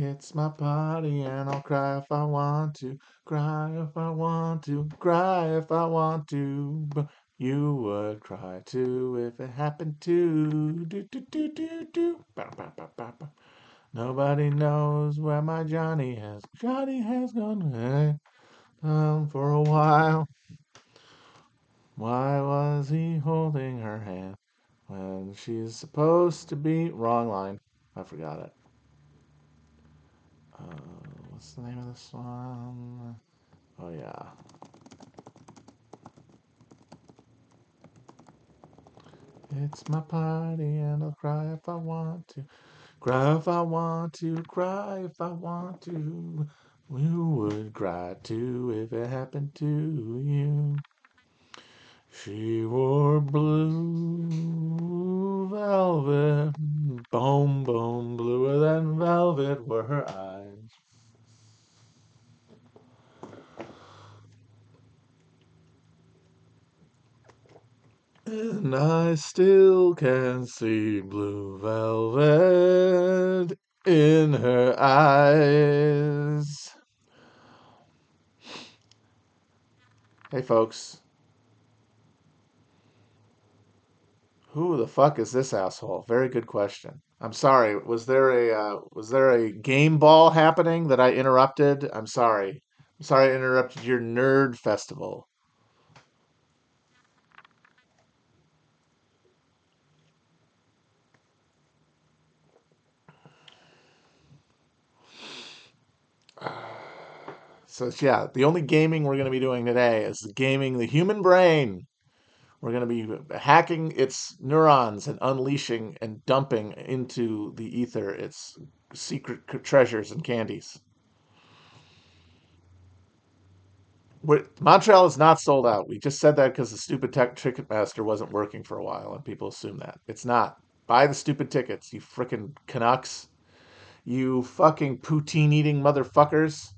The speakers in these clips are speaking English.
It's my party and I'll cry if I want to. Cry if I want to. Cry if I want to. But you would cry too if it happened to. Do, do, do, do, do. Bow, bow, bow, bow, bow. Nobody knows where my Johnny has. Johnny has gone for a while. Why was he holding her hand when she's supposed to be. Wrong line. I forgot it. What's the name of this one? Oh, yeah. It's my party and I'll cry if I want to. Cry if I want to. Cry if I want to. You would cry too if it happened to you. She wore blue velvet. Boom, boom, bluer than velvet were her eyes. And I still can see blue velvet in her eyes. Hey, folks. Who the fuck is this asshole? Very good question. I'm sorry. Was there a game ball happening that I interrupted? I'm sorry. I'm sorry I interrupted your nerd festival. So yeah, the only gaming we're going to be doing today is gaming the human brain. We're going to be hacking its neurons and unleashing and dumping into the ether its secret treasures and candies. Montreal is not sold out. We just said that because the stupid Ticketmaster wasn't working for a while, and people assume that. It's not. Buy the stupid tickets, you frickin' Canucks. You fucking poutine eating motherfuckers.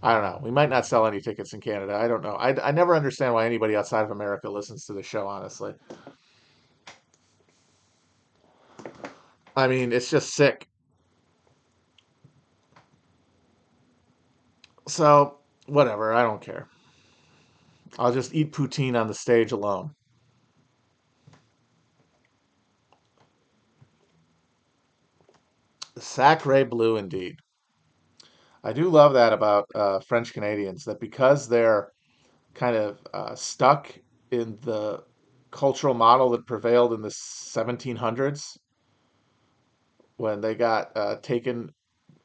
I don't know. We might not sell any tickets in Canada. I don't know. I never understand why anybody outside of America listens to the show, honestly. I mean, it's just sick. So, whatever. I don't care. I'll just eat poutine on the stage alone. Sacre bleu, indeed. I do love that about French Canadians, that because they're kind of stuck in the cultural model that prevailed in the 1700s when they got taken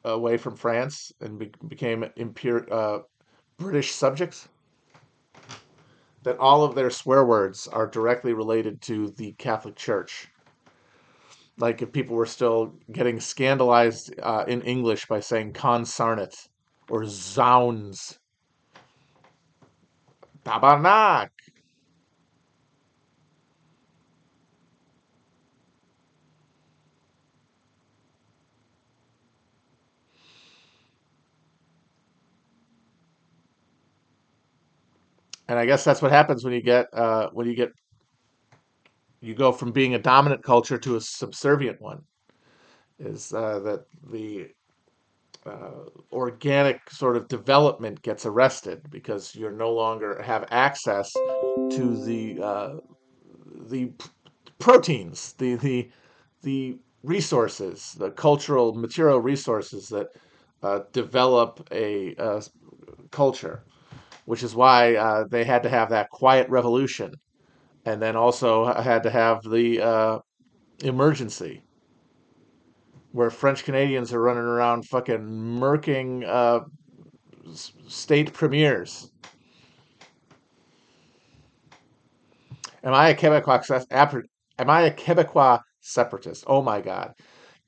away from France and became British subjects, that all of their swear words are directly related to the Catholic Church. Like if people were still getting scandalized in English by saying consarnet or zounds, tabarnak. And I guess that's what happens when you go from being a dominant culture to a subservient one. Is that the organic sort of development gets arrested because you're no longer have access to the proteins, the resources, the cultural material resources that develop a culture, which is why they had to have that quiet revolution, and then also had to have the emergency, where French Canadians are running around fucking murking state premiers. Am I a Quebecois separatist? Oh my God.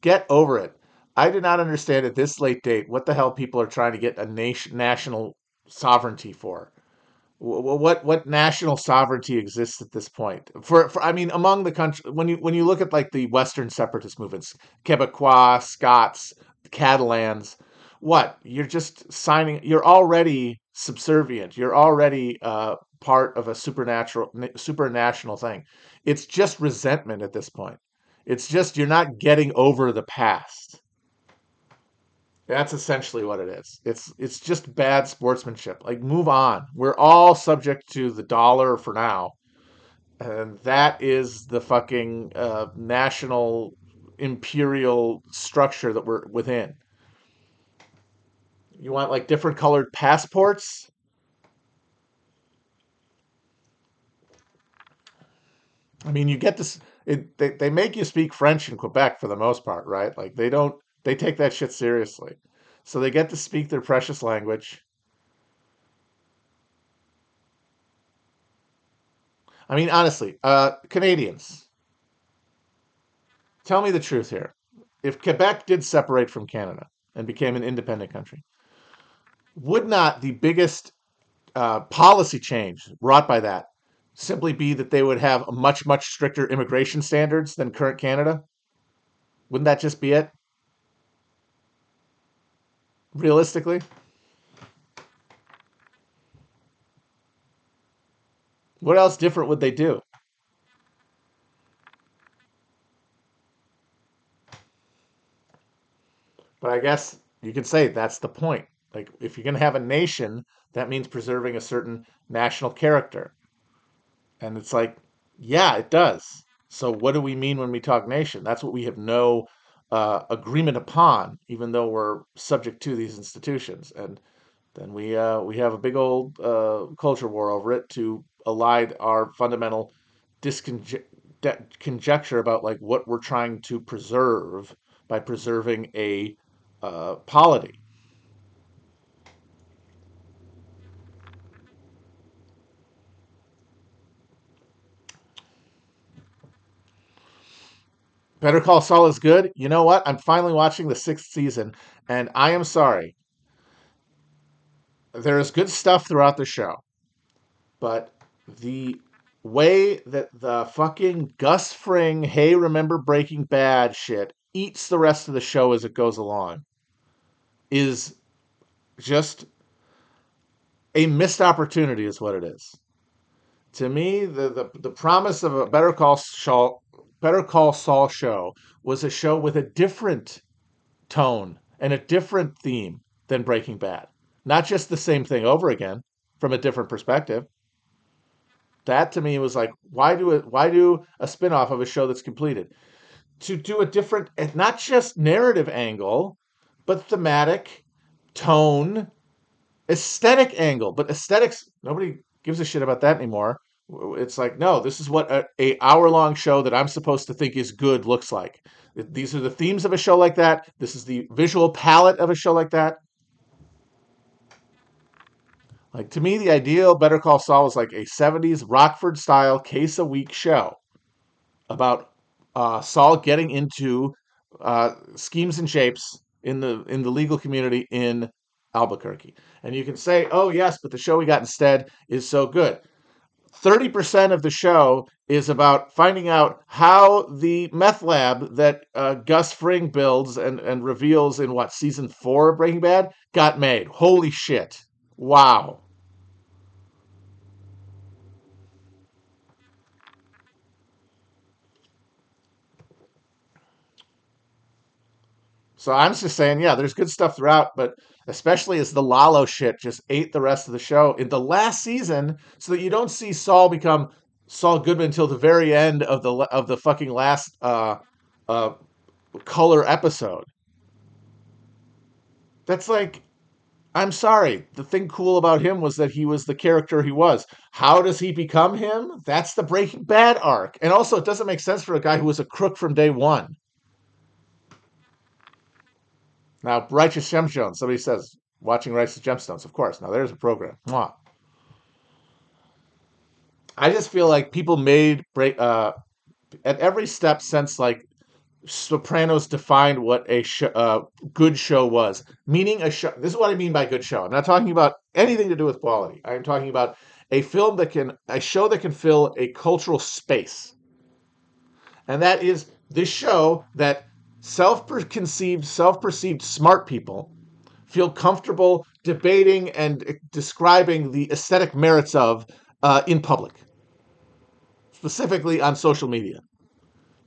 Get over it. I do not understand at this late date what the hell people are trying to get a national sovereignty for. What national sovereignty exists at this point? For I mean, among the country, when you look at like the Western separatist movements, Quebecois, Scots, Catalans, what you're just signing. You're already subservient. You're already part of a supranational thing. It's just resentment at this point. It's just you're not getting over the past. That's essentially what it is. It's just bad sportsmanship. Like, move on. We're all subject to the dollar for now, and that is the fucking national imperial structure that we're within. You want like different colored passports? I mean, you get this. They make you speak French in Quebec for the most part, right? Like, they don't. They take that shit seriously, so they get to speak their precious language. I mean, honestly, Canadians, tell me the truth here. If Quebec did separate from Canada and became an independent country, would not the biggest policy change wrought by that simply be that they would have a much, much stricter immigration standards than current Canada? Wouldn't that just be it, realistically? What else different would they do? But I guess you could say that's the point. Like, if you're going to have a nation, that means preserving a certain national character. And it's like, yeah, it does. So what do we mean when we talk nation? That's what we have no agreement upon, even though we're subject to these institutions. And then we have a big old culture war over it to elide our fundamental conjecture about like what we're trying to preserve by preserving a polity. Better Call Saul is good. You know what? I'm finally watching the sixth season, and I am sorry. There is good stuff throughout the show, but the way that the fucking Gus Fring, hey, remember Breaking Bad shit eats the rest of the show as it goes along is just a missed opportunity, is what it is. To me, the promise of a Better Call Saul show was a show with a different tone and a different theme than Breaking Bad. Not just the same thing over again from a different perspective. That to me was like, why do a spin-off of a show that's completed? To do a different, not just narrative angle, but thematic, tone, aesthetic angle. But aesthetics, nobody gives a shit about that anymore. It's like, no, this is what a hour-long show that I'm supposed to think is good looks like. These are the themes of a show like that. This is the visual palette of a show like that. Like, to me, the ideal Better Call Saul is like a 70s Rockford style case a week show about Saul getting into schemes and shapes in the legal community in Albuquerque. And you can say, "Oh yes, but the show we got instead is so good." 30% of the show is about finding out how the meth lab that Gus Fring builds and reveals in what season 4 of Breaking Bad got made. Holy shit! Wow. So I'm just saying, yeah, there's good stuff throughout, but especially as the Lalo shit just ate the rest of the show in the last season, so that you don't see Saul become Saul Goodman until the very end of the fucking last uh, color episode. That's like, I'm sorry. The thing cool about him was that he was the character he was. How does he become him? That's the Breaking Bad arc. And also, it doesn't make sense for a guy who was a crook from day one. Now, Righteous Gemstones. Somebody says, watching Righteous Gemstones. Of course. Now, there's a program. Mwah. I just feel like people made at every step since like Sopranos defined what a good show was. Meaning a show. This is what I mean by good show. I'm not talking about anything to do with quality. I'm talking about a show that can fill a cultural space, and that is this show that self-perceived smart people feel comfortable debating and describing the aesthetic merits of in public, specifically on social media.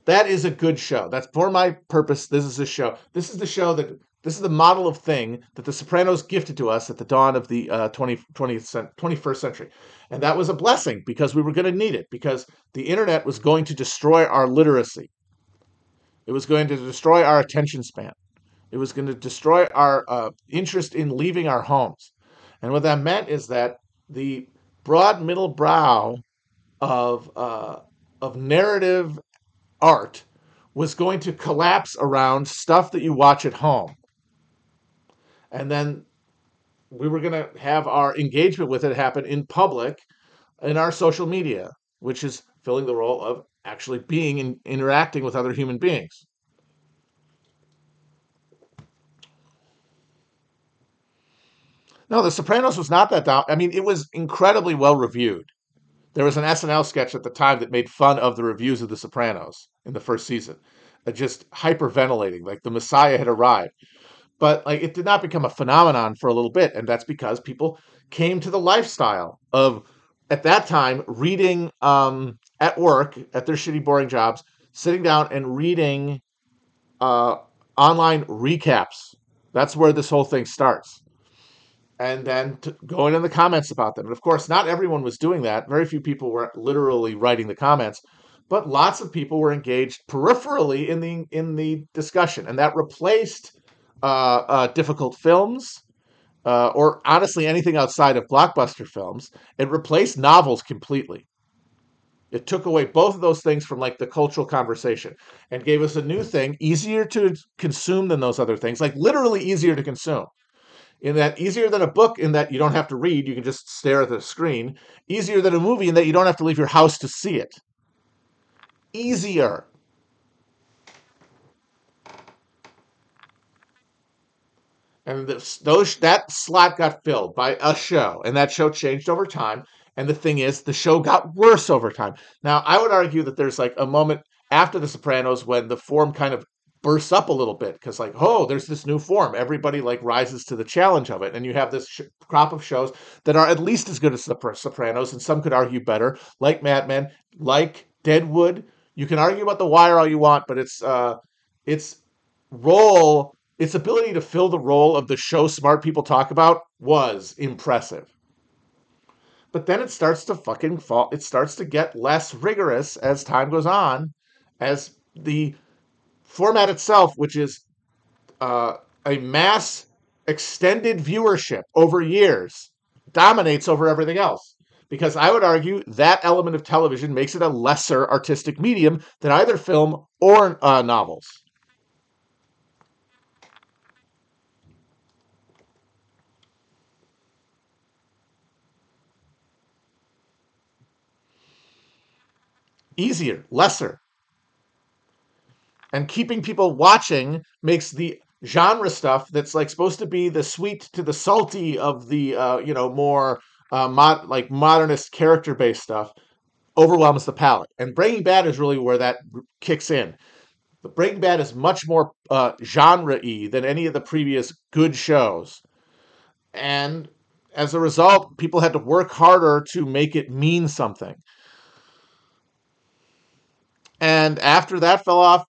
That is a good show. That's for my purpose. This is a show. This is the show that This is the model of thing that The Sopranos gifted to us at the dawn of the 21st century. And that was a blessing because we were going to need it, because the internet was going to destroy our literacy. It was going to destroy our attention span. It was going to destroy our interest in leaving our homes. And what that meant is that the broad middle brow of narrative art was going to collapse around stuff that you watch at home. And then we were going to have our engagement with it happen in public in our social media, which is filling the role of actually being and interacting with other human beings. No, The Sopranos was not that down. I mean, it was incredibly well reviewed. There was an SNL sketch at the time that made fun of the reviews of The Sopranos in the first season, just hyperventilating, like the Messiah had arrived. But like it did not become a phenomenon for a little bit, and that's because people came to the lifestyle of at that time reading at work at their shitty boring jobs, sitting down and reading uh, online recaps. That's where this whole thing starts, and then going in the comments about them. And of course, not everyone was doing that. Very few people were literally writing the comments, but lots of people were engaged peripherally in the discussion, and that replaced difficult films, or honestly anything outside of blockbuster films. It replaced novels completely. It took away both of those things from like the cultural conversation and gave us a new thing, easier to consume than those other things, like literally easier to consume. In that, easier than a book, in that you don't have to read, you can just stare at the screen. Easier than a movie, in that you don't have to leave your house to see it. Easier. And that slot got filled by a show, and that show changed over time. And the thing is, the show got worse over time. Now, I would argue that there's like a moment after The Sopranos when the form kind of bursts up a little bit, because like, oh, there's this new form. Everybody like rises to the challenge of it, and you have this crop of shows that are at least as good as The Sopranos, and some could argue better, like Mad Men, like Deadwood. You can argue about The Wire all you want, but its role, its ability to fill the role of the show smart people talk about was impressive. But then it starts to fucking fall. It starts to get less rigorous as time goes on, as the format itself, which is uh, a mass extended viewership over years, dominates over everything else. Because I would argue that element of television makes it a lesser artistic medium than either film or novels. Easier, lesser. And keeping people watching makes the genre stuff that's like supposed to be the sweet to the salty of the more like modernist character based stuff overwhelms the palate. And Breaking Bad is really where that kicks in. But Breaking Bad is much more genre-y than any of the previous good shows, and as a result, people had to work harder to make it mean something. And after that fell off,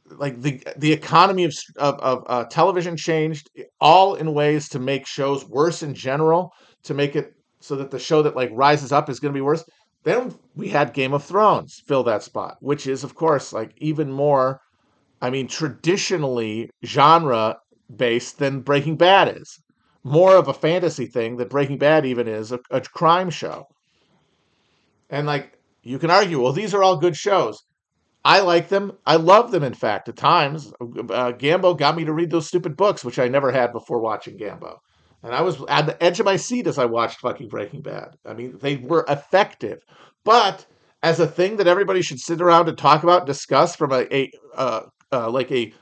like the economy of television changed, all in ways to make shows worse in general, to make it so that the show that like rises up is going to be worse. Then we had Game of Thrones fill that spot, which is of course like even more, I mean, traditionally genre based than Breaking Bad is. More of a fantasy thing than Breaking Bad even is a crime show. And like you can argue, well, these are all good shows. I like them. I love them, in fact, at times. Gambo got me to read those stupid books, which I never had before watching Gambo. And I was at the edge of my seat as I watched fucking Breaking Bad. I mean, they were effective. But as a thing that everybody should sit around and talk about and discuss from like a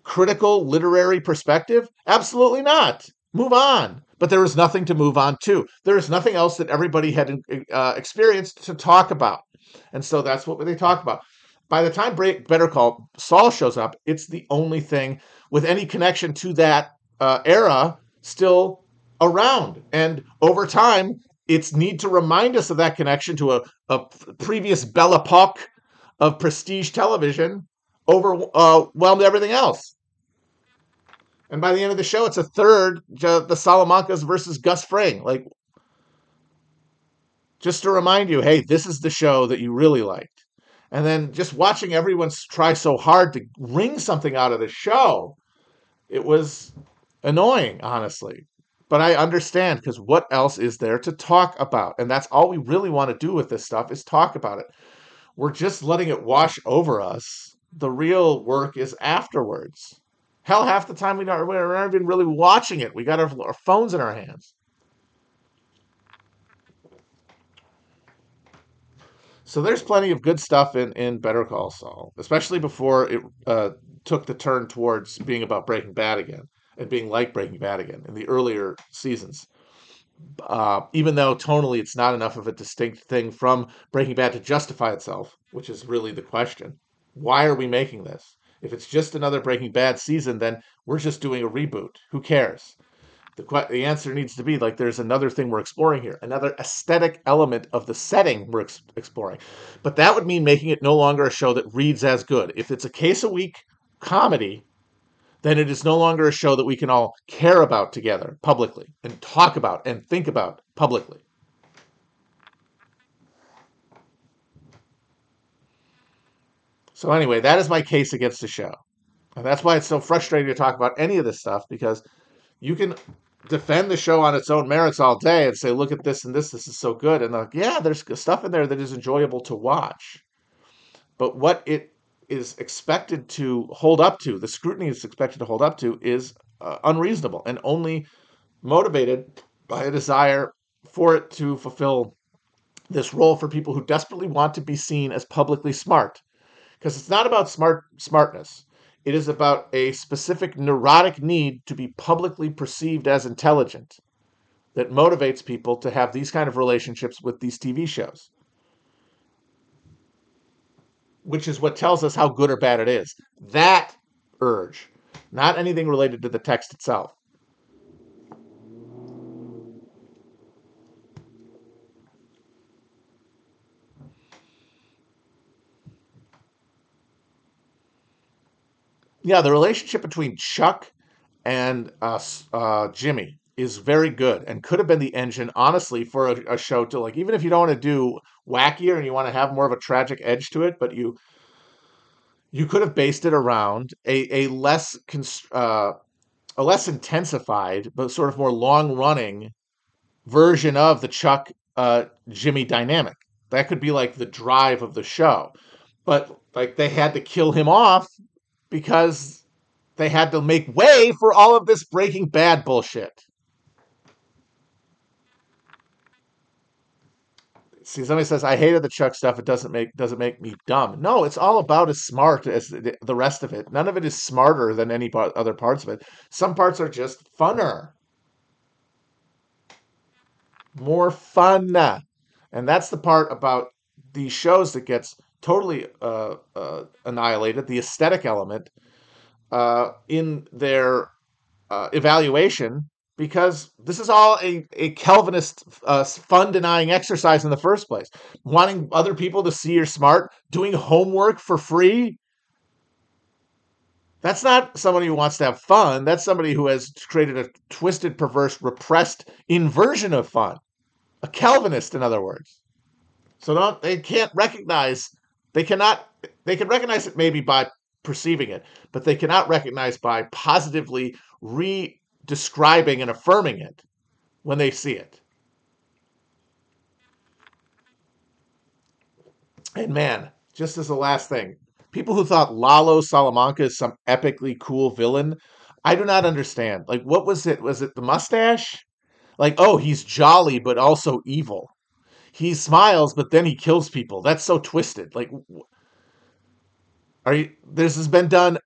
critical literary perspective, absolutely not. Move on. But there was nothing to move on to. There was nothing else that everybody had experienced to talk about. And so that's what they talk about. By the time Better Call Saul shows up, it's the only thing with any connection to that era still around. And over time, its need to remind us of that connection to a previous Belle Epoque of prestige television overwhelmed everything else. And by the end of the show, it's a third, the Salamancas versus Gus Fring. Like, just to remind you, hey, this is the show that you really liked. And then just watching everyone try so hard to wring something out of the show, it was annoying, honestly. But I understand, because what else is there to talk about? And that's all we really want to do with this stuff, is talk about it. We're just letting it wash over us. The real work is afterwards. Hell, half the time we're not even really watching it. We got our phones in our hands. So there's plenty of good stuff in Better Call Saul, especially before it took the turn towards being about Breaking Bad again and being like Breaking Bad again in the earlier seasons. Even though tonally it's not enough of a distinct thing from Breaking Bad to justify itself, which is really the question. Why are we making this? If it's just another Breaking Bad season, then we're just doing a reboot. Who cares? The answer needs to be like, there's another thing we're exploring here, another aesthetic element of the setting we're exploring. But that would mean making it no longer a show that reads as good. If it's a case a week comedy, then it is no longer a show that we can all care about together publicly and talk about and think about publicly. So anyway, that is my case against the show. And that's why it's so frustrating to talk about any of this stuff, because you can defend the show on its own merits all day and say, look at this and this is so good. And like, yeah, there's stuff in there that is enjoyable to watch. But what it is expected to hold up to, the scrutiny is expected to hold up to, is unreasonable and only motivated by a desire for it to fulfill this role for people who desperately want to be seen as publicly smart. Because it's not about smartness. It is about a specific neurotic need to be publicly perceived as intelligent that motivates people to have these kind of relationships with these TV shows, which is what tells us how good or bad it is. That urge, not anything related to the text itself. Yeah, the relationship between Chuck and Jimmy is very good and could have been the engine, honestly, for a show to, like, even if you don't want to do wackier and you want to have more of a tragic edge to it, but you could have based it around a less intensified but sort of more long running version of the Chuck Jimmy dynamic. That could be like the drive of the show, but like they had to kill him off because they had to make way for all of this Breaking Bad bullshit. See, somebody says I hated the Chuck stuff. It doesn't make me dumb. No, it's all about as smart as the rest of it. None of it is smarter than any other parts of it. Some parts are just funner, more fun, and that's the part about these shows that gets totally annihilated. The aesthetic element in their evaluation, because this is all a Calvinist fun denying exercise in the first place. Wanting other people to see you're smart, doing homework for free. That's not somebody who wants to have fun. That's somebody who has created a twisted, perverse, repressed inversion of fun. A Calvinist, in other words. So they can't recognize, they cannot, they can recognize it maybe by perceiving it, but they cannot recognize by positively describing and affirming it when they see it. And man, just as the last thing, people who thought Lalo Salamanca is some epically cool villain, I do not understand. Like, what was it? Was it the mustache? Like, oh, he's jolly, but also evil. He smiles, but then he kills people. That's so twisted. Like, this has been done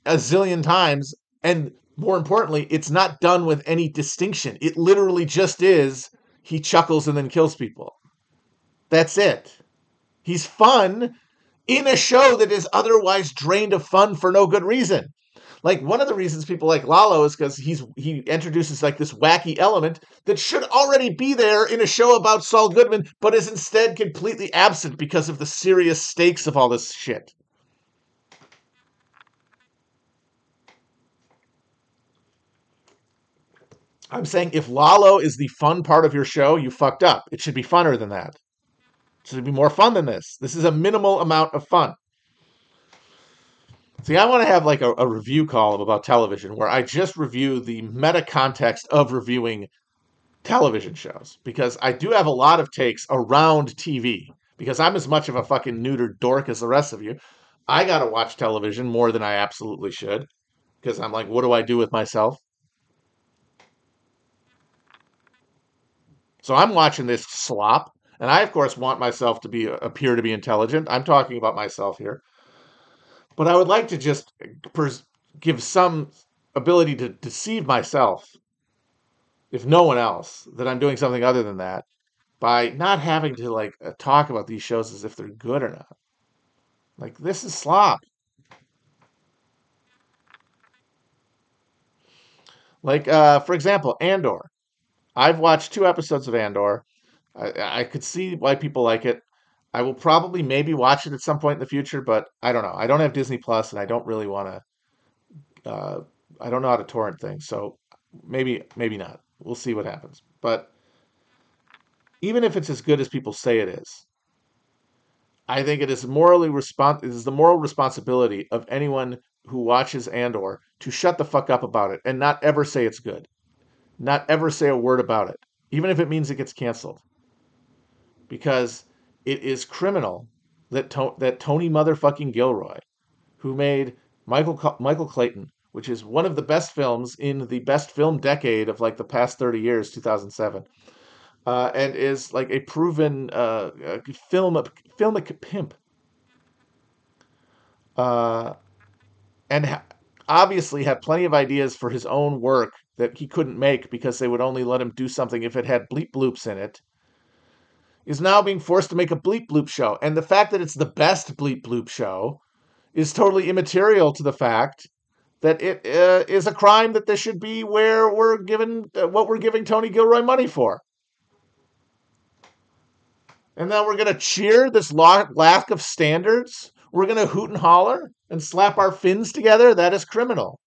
a zillion times, and more importantly, it's not done with any distinction. It literally just is he chuckles and then kills people. That's it. He's fun in a show that is otherwise drained of fun for no good reason. Like, one of the reasons people like Lalo is because he introduces like this wacky element that should already be there in a show about Saul Goodman, but is instead completely absent because of the serious stakes of all this shit. I'm saying if Lalo is the fun part of your show, you fucked up. It should be funner than that. It should be more fun than this. This is a minimal amount of fun. See, I want to have like a review column about television where I just review the meta context of reviewing television shows because I do have a lot of takes around TV because I'm as much of a fucking neutered dork as the rest of you. I got to watch television more than I absolutely should because I'm like, what do I do with myself? So I'm watching this slop, and I of course want myself to be appear to be intelligent. I'm talking about myself here, but I would like to just give some ability to deceive myself, if no one else, that I'm doing something other than that by not having to like talk about these shows as if they're good or not. Like this is slop. Like for example, Andor. I've watched 2 episodes of Andor. I could see why people like it. I will probably maybe watch it at some point in the future, but I don't know. I don't have Disney Plus, and I don't really want to. I don't know how to torrent things, so maybe not. We'll see what happens. But even if it's as good as people say it is, I think it is It is the moral responsibility of anyone who watches Andor to shut the fuck up about it and not ever say it's good, not ever say a word about it, even if it means it gets canceled, because it is criminal that that Tony motherfucking Gilroy, who made Michael Clayton, which is one of the best films in the best film decade of like the past 30 years, 2007, and is like a proven filmic pimp. Uh, and obviously had plenty of ideas for his own work that he couldn't make because they would only let him do something if it had bleep bloops in it, is now being forced to make a bleep bloop show. And the fact that it's the best bleep bloop show is totally immaterial to the fact that it is a crime that this should be where we're given what we're giving Tony Gilroy money for. And now we're going to cheer this lack of standards. We're going to hoot and holler and slap our fins together. That is criminal.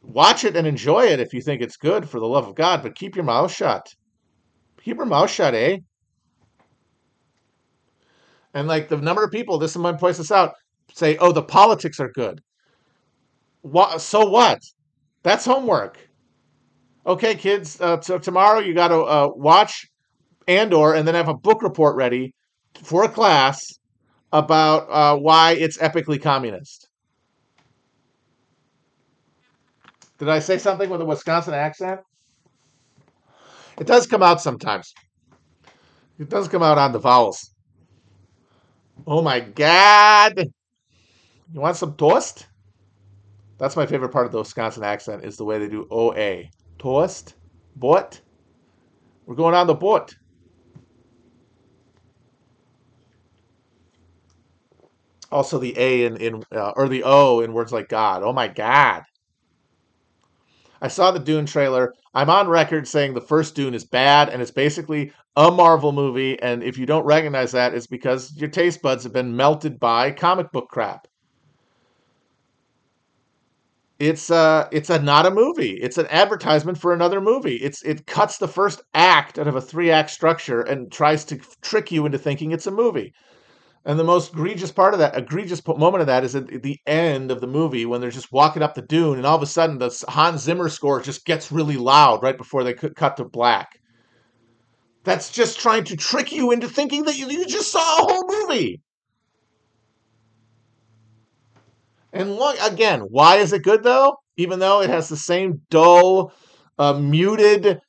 Watch it and enjoy it if you think it's good, for the love of God, but keep your mouth shut. Keep your mouth shut, eh? And like the number of people, this someone points this out, say, oh, the politics are good. What? So what? That's homework. Okay, kids, so tomorrow you got to watch Andor and then have a book report ready for a class about why it's epically communist. Did I say something with a Wisconsin accent? It does come out sometimes. It does come out on the vowels. Oh my God. You want some toast? That's my favorite part of the Wisconsin accent is the way they do OA. Toast? Boat? We're going on the boat. Also the A in or the O in words like God. Oh my God. I saw the Dune trailer. I'm on record saying the first Dune is bad and it's basically a Marvel movie. And if you don't recognize that, it's because your taste buds have been melted by comic book crap. It's a not a movie. It's an advertisement for another movie. It cuts the first act out of a 3-act structure and tries to trick you into thinking it's a movie. And the most egregious moment of that is at the end of the movie when they're just walking up the dune, and all of a sudden the Hans Zimmer score just gets really loud right before they cut to black. That's just trying to trick you into thinking that you just saw a whole movie. And look, again, why is it good though? Even though it has the same dull, muted,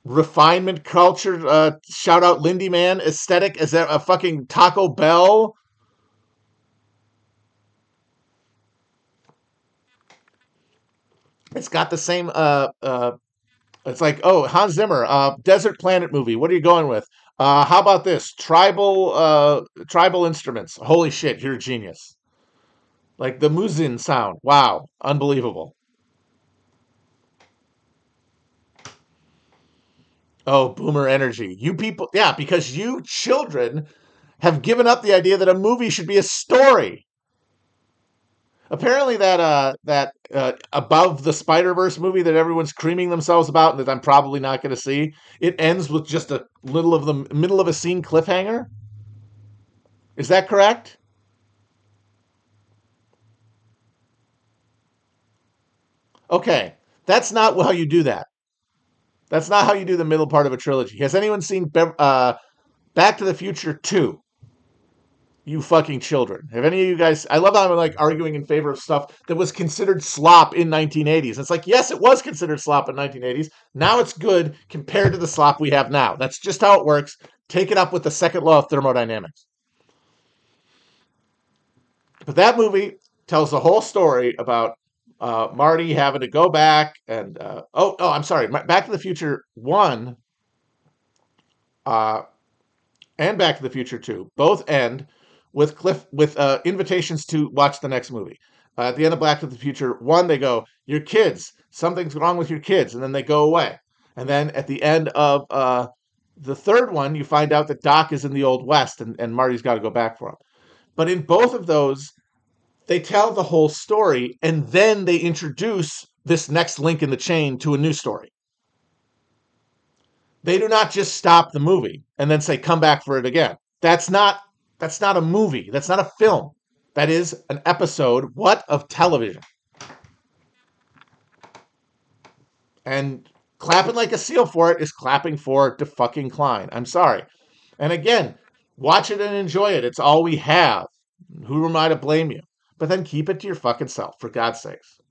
refinement culture, shout out Lindy Man aesthetic as a fucking Taco Bell. It's got the same it's like, oh, Hans Zimmer, Desert Planet movie. What are you going with? How about this? Tribal instruments. Holy shit, you're a genius. Like the Muzin sound. Wow, unbelievable. Oh, boomer energy. You people, yeah, because you children have given up the idea that a movie should be a story. Apparently that Above the Spider-Verse movie that everyone's creaming themselves about and that I'm probably not going to see, it ends with just a little of the middle of a scene cliffhanger. Is that correct? Okay, that's not how you do that. That's not how you do the middle part of a trilogy. Has anyone seen Back to the Future 2? You fucking children. Have any of you guys? I love how I'm like arguing in favor of stuff that was considered slop in 1980s. It's like, yes, it was considered slop in 1980s. Now it's good compared to the slop we have now. That's just how it works. Take it up with the second law of thermodynamics. But that movie tells the whole story about Marty having to go back and I'm sorry, Back to the Future 1 uh, and Back to the Future 2 both end with invitations to watch the next movie. At the end of Back to the Future 1, they go, "Your kids, something's wrong with your kids," and then they go away. And then at the end of the third one, you find out that Doc is in the Old West and Marty's got to go back for him. But in both of those, they tell the whole story and then they introduce this next link in the chain to a new story. They do not just stop the movie and then say, "Come back for it again." That's not a movie. That's not a film. That is an episode, what, of television. And clapping like a seal for it is clapping for the fucking Klein. I'm sorry. And again, watch it and enjoy it. It's all we have. Who am I to blame you? But then keep it to your fucking self, for God's sakes.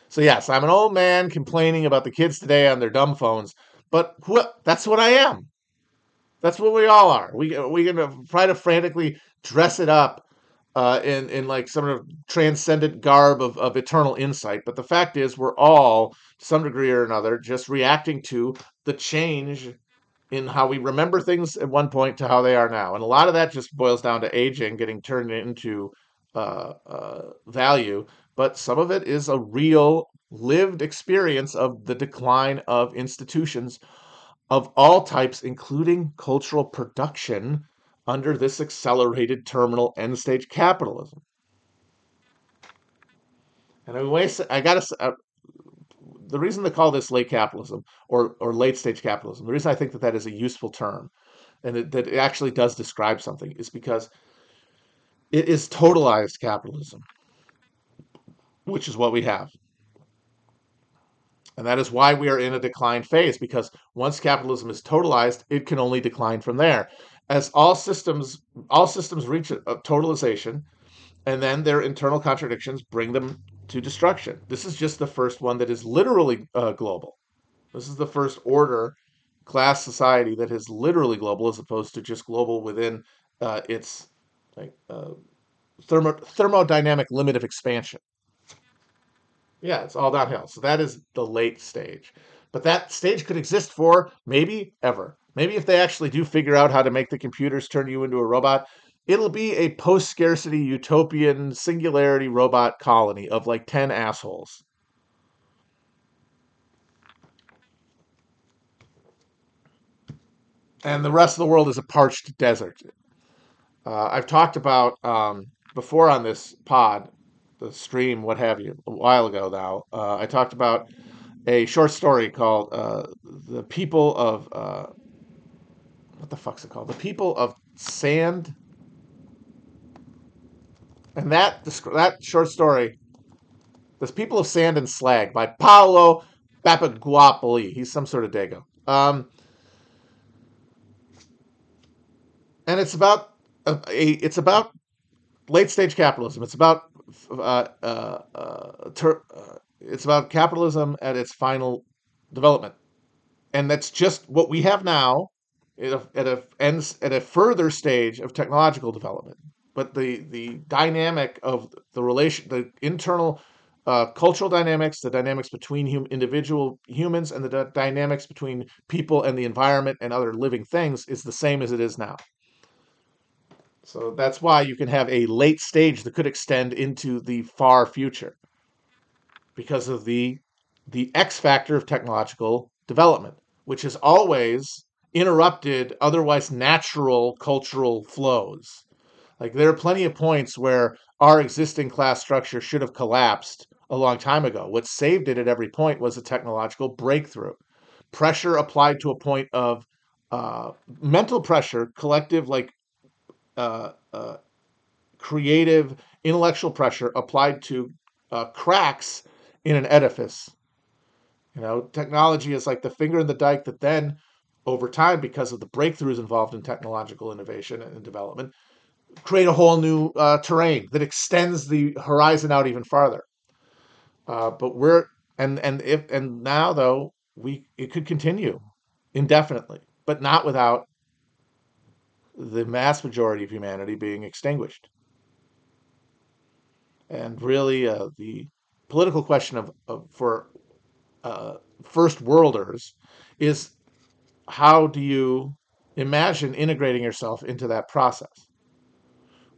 So yes, I'm an old man complaining about the kids today on their dumb phones, but that's what I am. That's what we all are. We gonna try to frantically dress it up in like some sort of transcendent garb of eternal insight. But the fact is, we're all to some degree or another just reacting to the change in how we remember things at one point to how they are now, and a lot of that just boils down to aging, getting turned into value. But some of it is a real lived experience of the decline of institutions of all types, including cultural production, under this accelerated terminal end stage capitalism. And I gotta the reason they call this late capitalism or late stage capitalism, the reason I think that that is a useful term and that it actually does describe something is because it is totalized capitalism, which is what we have. And that is why we are in a decline phase, because once capitalism is totalized, it can only decline from there. As all systems reach a totalization, and then their internal contradictions bring them to destruction. This is just the first one that is literally global. This is the first order class society that is literally global, as opposed to just global within its like thermodynamic limit of expansion. Yeah, it's all downhill. So that is the late stage. But that stage could exist for maybe ever. Maybe if they actually do figure out how to make the computers turn you into a robot, it'll be a post scarcity utopian singularity robot colony of like 10 assholes. And the rest of the world is a parched desert. I've talked about before on this pod, the stream, what have you, a while ago now. I talked about a short story called "The People of what the fuck's it called? The People of Sand." And that short story, "The People of Sand and Slag" by Paolo Bapaguapoli. He's some sort of dago. And it's about late stage capitalism. It's about capitalism at its final development, and that's just what we have now at a further stage of technological development. But the dynamic of the relation, the internal cultural dynamics, the dynamics between individual humans, and the dynamics between people and the environment and other living things is the same as it is now. So that's why you can have a late stage that could extend into the far future because of the X factor of technological development, which has always interrupted otherwise natural cultural flows. Like there are plenty of points where our existing class structure should have collapsed a long time ago. What saved it at every point was a technological breakthrough. Pressure applied to a point of uh, mental pressure, collective, like uh, uh, creative, intellectual pressure applied to cracks in an edifice. You know, technology is like the finger in the dike that then, over time, because of the breakthroughs involved in technological innovation and development, create a whole new terrain that extends the horizon out even farther. But we're and now though we it could continue indefinitely, but not without the mass majority of humanity being extinguished. And really, the political question for uh, first worlders is how do you imagine integrating yourself into that process?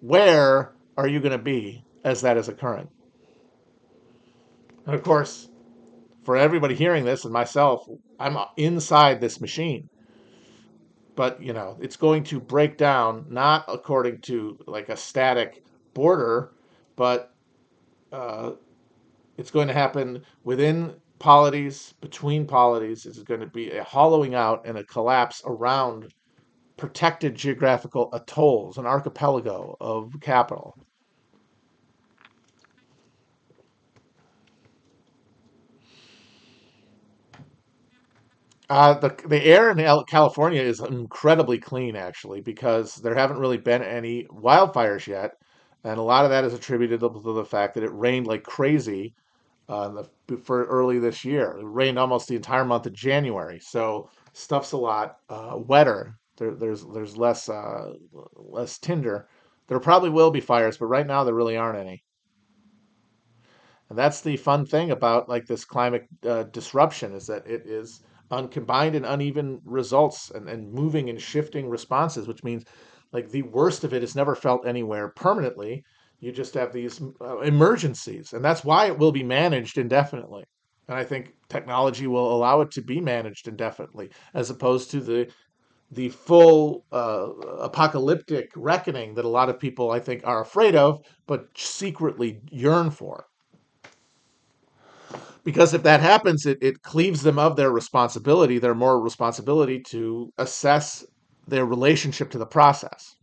Where are you going to be as that is occurring? And of course, for everybody hearing this and myself, I'm inside this machine. But, you know, it's going to break down not according to like a static border, but uh, it's going to happen within polities, between polities. It's going to be a hollowing out and a collapse around protected geographical atolls, an archipelago of capital. The air in California is incredibly clean, actually, because there haven't really been any wildfires yet, and a lot of that is attributable to the fact that it rained like crazy for early this year. It rained almost the entire month of January, so stuff's a lot wetter. There's less tinder. There probably will be fires, but right now there really aren't any. And that's the fun thing about like this climate disruption is that it is combined and uneven results and moving and shifting responses, which means like the worst of it is never felt anywhere permanently. You just have these emergencies, and that's why it will be managed indefinitely. And I think technology will allow it to be managed indefinitely, as opposed to the full apocalyptic reckoning that a lot of people I think are afraid of, but secretly yearn for. Because if that happens, it cleaves them of their responsibility, their moral responsibility to assess their relationship to the process.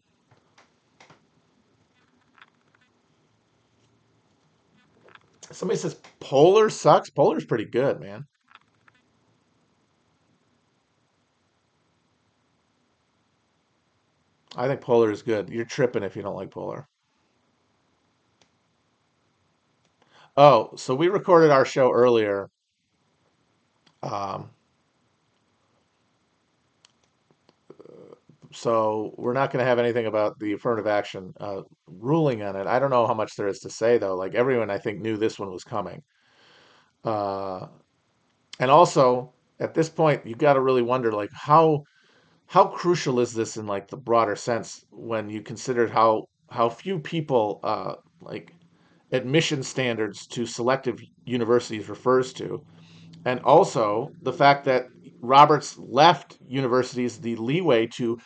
Somebody says Polar sucks. Polar's pretty good, man. I think Polar is good. You're tripping if you don't like Polar. Oh, so we recorded our show earlier. Um, so we're not going to have anything about the affirmative action ruling on it. I don't know how much there is to say, though. Like everyone, I think, knew this one was coming. Uh, and also, at this point, you got to really wonder, like, how crucial is this in like the broader sense when you consider how few people like admission standards to selective universities refers to, and also the fact that Roberts left universities the leeway to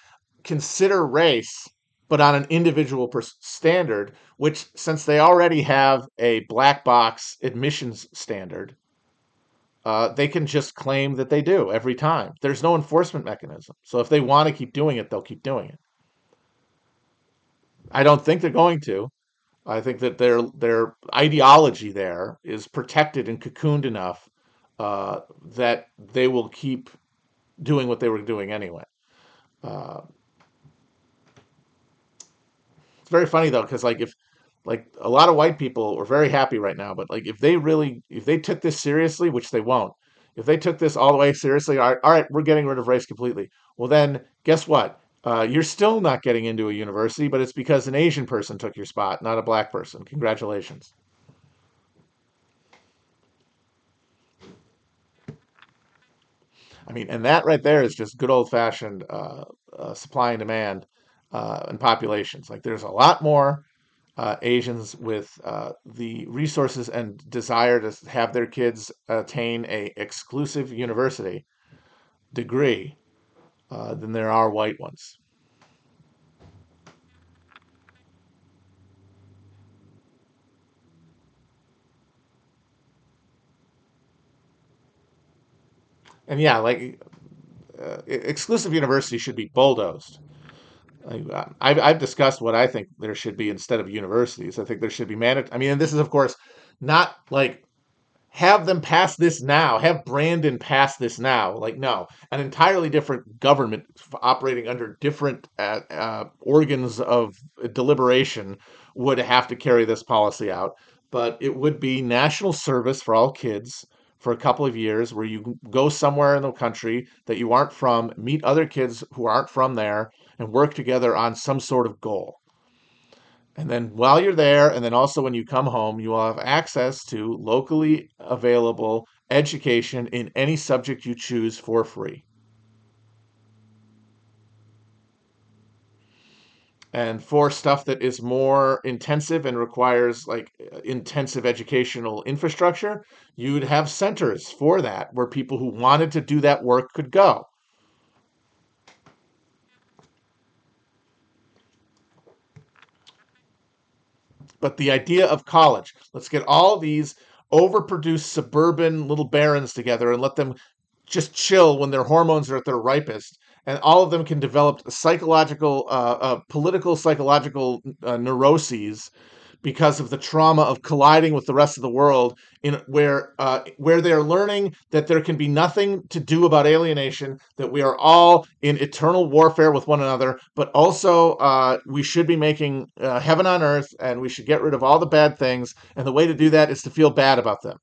consider race but on an individual standard, which since they already have a black box admissions standard, they can just claim that they do every time. There's no enforcement mechanism. So if they want to keep doing it, they'll keep doing it. I don't think they're going to. I think that their ideology there is protected and cocooned enough that they will keep doing what they were doing anyway. Uh, it's very funny though, because like if like a lot of white people are very happy right now, but like if they took this seriously, which they won't, if they took this all the way seriously, all right, we're getting rid of race completely. Well, then guess what? You're still not getting into a university, but it's because an Asian person took your spot, not a black person. Congratulations. I mean, and that right there is just good old fashioned supply and demand and populations. Like there's a lot more Asians with the resources and desire to have their kids attain a exclusive university degree than there are white ones. And yeah, like exclusive universities should be bulldozed. I've discussed what I think there should be instead of universities. I think there should be mandatory. I mean, and this is of course not like have them pass this now, have Brandon pass this now. Like, no, an entirely different government operating under different organs of deliberation would have to carry this policy out. But it would be national service for all kids for a couple of years where you go somewhere in the country that you aren't from, meet other kids who aren't from there, and work together on some sort of goal. And then while you're there, and then also when you come home, you will have access to locally available education in any subject you choose for free. And for stuff that is more intensive and requires like intensive educational infrastructure, you'd have centers for that where people who wanted to do that work could go. But the idea of college, let's get all these overproduced suburban little barons together and let them just chill when their hormones are at their ripest, and all of them can develop psychological, political, psychological neuroses because of the trauma of colliding with the rest of the world, in where they're learning that there can be nothing to do about alienation, that we are all in eternal warfare with one another, but also we should be making heaven on earth, and we should get rid of all the bad things, and the way to do that is to feel bad about them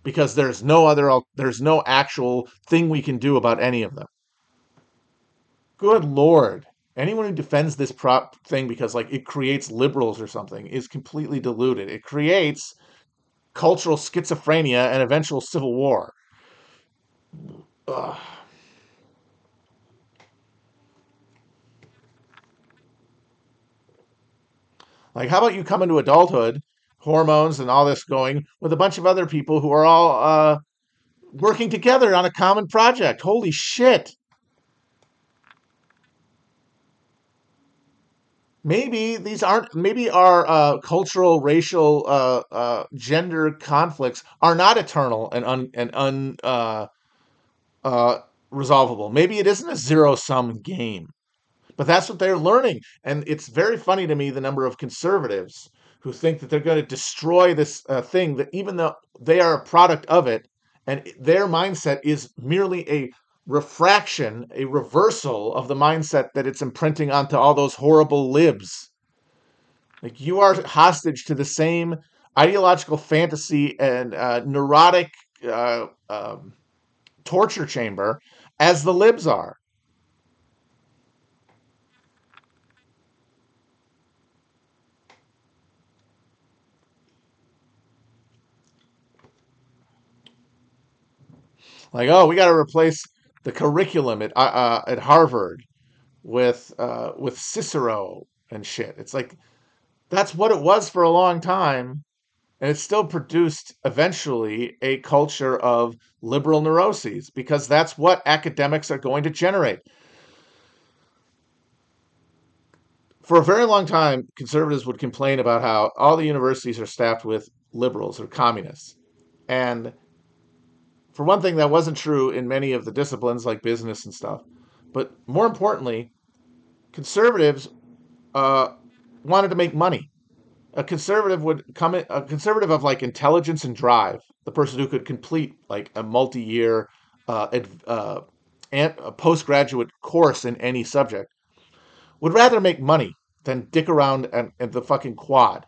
because there's no actual thing we can do about any of them. Good lord. Anyone who defends this prop thing because like it creates liberals or something is completely deluded. It creates cultural schizophrenia and eventual civil war. Ugh. Like, how about you come into adulthood, hormones and all this going with a bunch of other people who are all working together on a common project? Holy shit! Maybe these aren't. Maybe our cultural, racial, gender conflicts are not eternal and uh, resolvable. Maybe it isn't a zero sum game. But that's what they're learning. And it's very funny to me the number of conservatives who think that they're going to destroy this thing that even though they are a product of it, and their mindset is merely a refraction, a reversal of the mindset that it's imprinting onto all those horrible libs. Like you are hostage to the same ideological fantasy and neurotic torture chamber as the libs are. Like, oh, we got to replace the curriculum at Harvard with Cicero and shit. It's like that's what it was for a long time, and it still produced eventually a culture of liberal neuroses because that's what academics are going to generate. For a very long time, conservatives would complain about how all the universities are staffed with liberals or communists. And for one thing, that wasn't true in many of the disciplines like business and stuff. But more importantly, conservatives uh, wanted to make money. A conservative of like intelligence and drive, the person who could complete like a multi-year a postgraduate course in any subject, would rather make money than dick around and the fucking quad.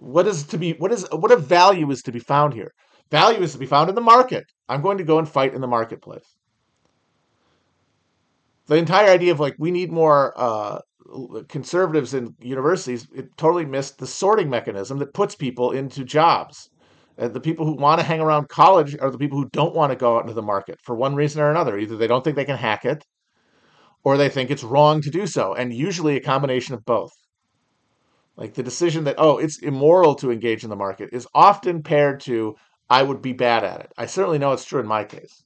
What of value is to be found here? Value is to be found in the market. I'm going to go and fight in the marketplace. The entire idea of like we need more conservatives in universities, it totally missed the sorting mechanism that puts people into jobs. The people who want to hang around college are the people who don't want to go out into the market for one reason or another. Either they don't think they can hack it, or they think it's wrong to do so, and usually a combination of both. Like the decision that, oh, it's immoral to engage in the market is often paired to I would be bad at it. I certainly know it's true in my case.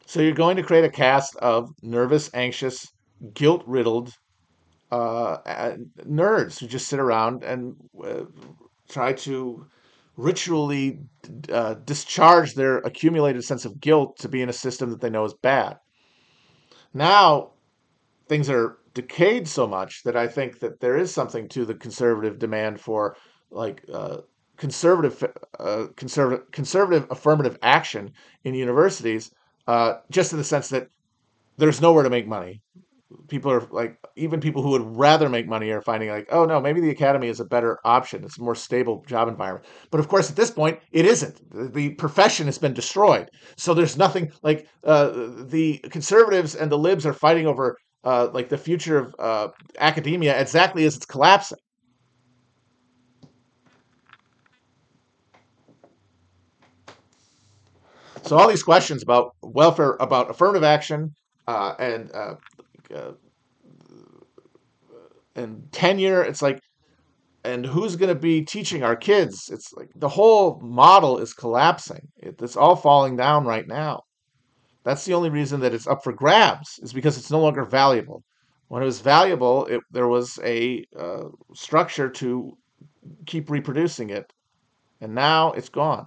So you're going to create a cast of nervous, anxious, guilt-riddled nerds who just sit around and try to ritually discharge their accumulated sense of guilt to be in a system that they know is bad. Now things are decayed so much that I think that there is something to the conservative demand for like conservative conservative affirmative action in universities, just in the sense that there's nowhere to make money. People are like, even people who would rather make money are finding like, oh no, maybe the academy is a better option. It's a more stable job environment. But of course, at this point, it isn't. The profession has been destroyed. So there's nothing like the conservatives and the libs are fighting over like the future of academia exactly as it's collapsing. So all these questions about welfare, about affirmative action, uh, and tenure, it's like, and who's going to be teaching our kids? It's like the whole model is collapsing. It's all falling down right now. That's the only reason that it's up for grabs, is because it's no longer valuable. When it was valuable, there was a structure to keep reproducing it, and now it's gone.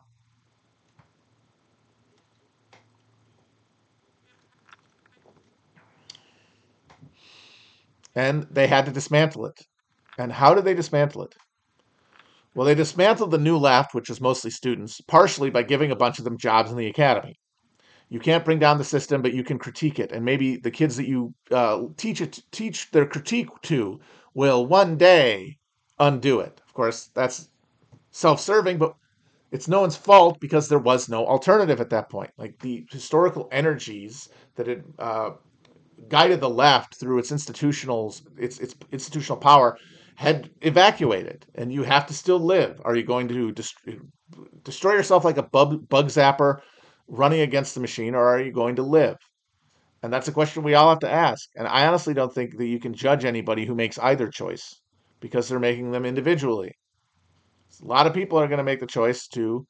And they had to dismantle it. And how did they dismantle it? Well, they dismantled the new left, which is mostly students, partially by giving a bunch of them jobs in the academy. You can't bring down the system, but you can critique it, and maybe the kids that you teach their critique to will one day undo it. Of course, that's self-serving, but it's no one's fault because there was no alternative at that point. Like the historical energies that had guided the left through its institutional power had evacuated, and you have to still live. Are you going to destroy yourself like a bug zapper running against the machine, or are you going to live? And that's a question we all have to ask. And I honestly don't think that you can judge anybody who makes either choice because they're making them individually. A lot of people are going to make the choice to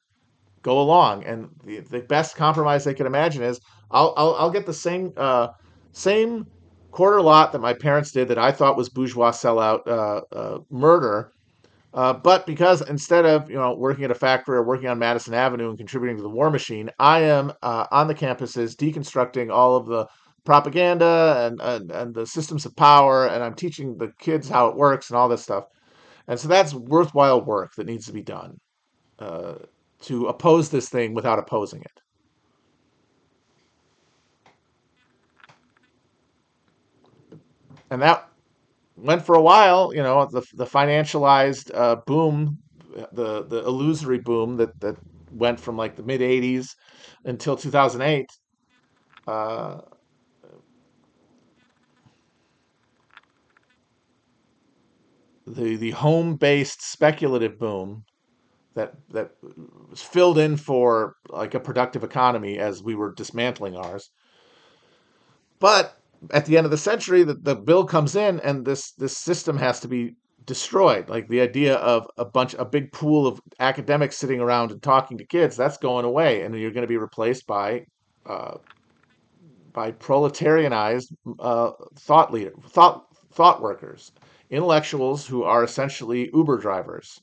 go along, and the best compromise they can imagine is I'll get the same quarter lot that my parents did that I thought was bourgeois sellout murder. But because instead of working at a factory or working on Madison Avenue and contributing to the war machine, I am on the campuses deconstructing all of the propaganda and the systems of power, and I'm teaching the kids how it works and all this stuff. And so that's worthwhile work that needs to be done uh, to oppose this thing without opposing it. And that went for a while. The financialized boom, the illusory boom that went from like the mid '80s until 2008. Uh, the home based speculative boom that was filled in for like a productive economy as we were dismantling ours. But at the end of the century, the bill comes in, and this system has to be destroyed. Like the idea of a big pool of academics sitting around and talking to kids, that's going away, and you're going to be replaced uh, by proletarianized thought workers, intellectuals who are essentially Uber drivers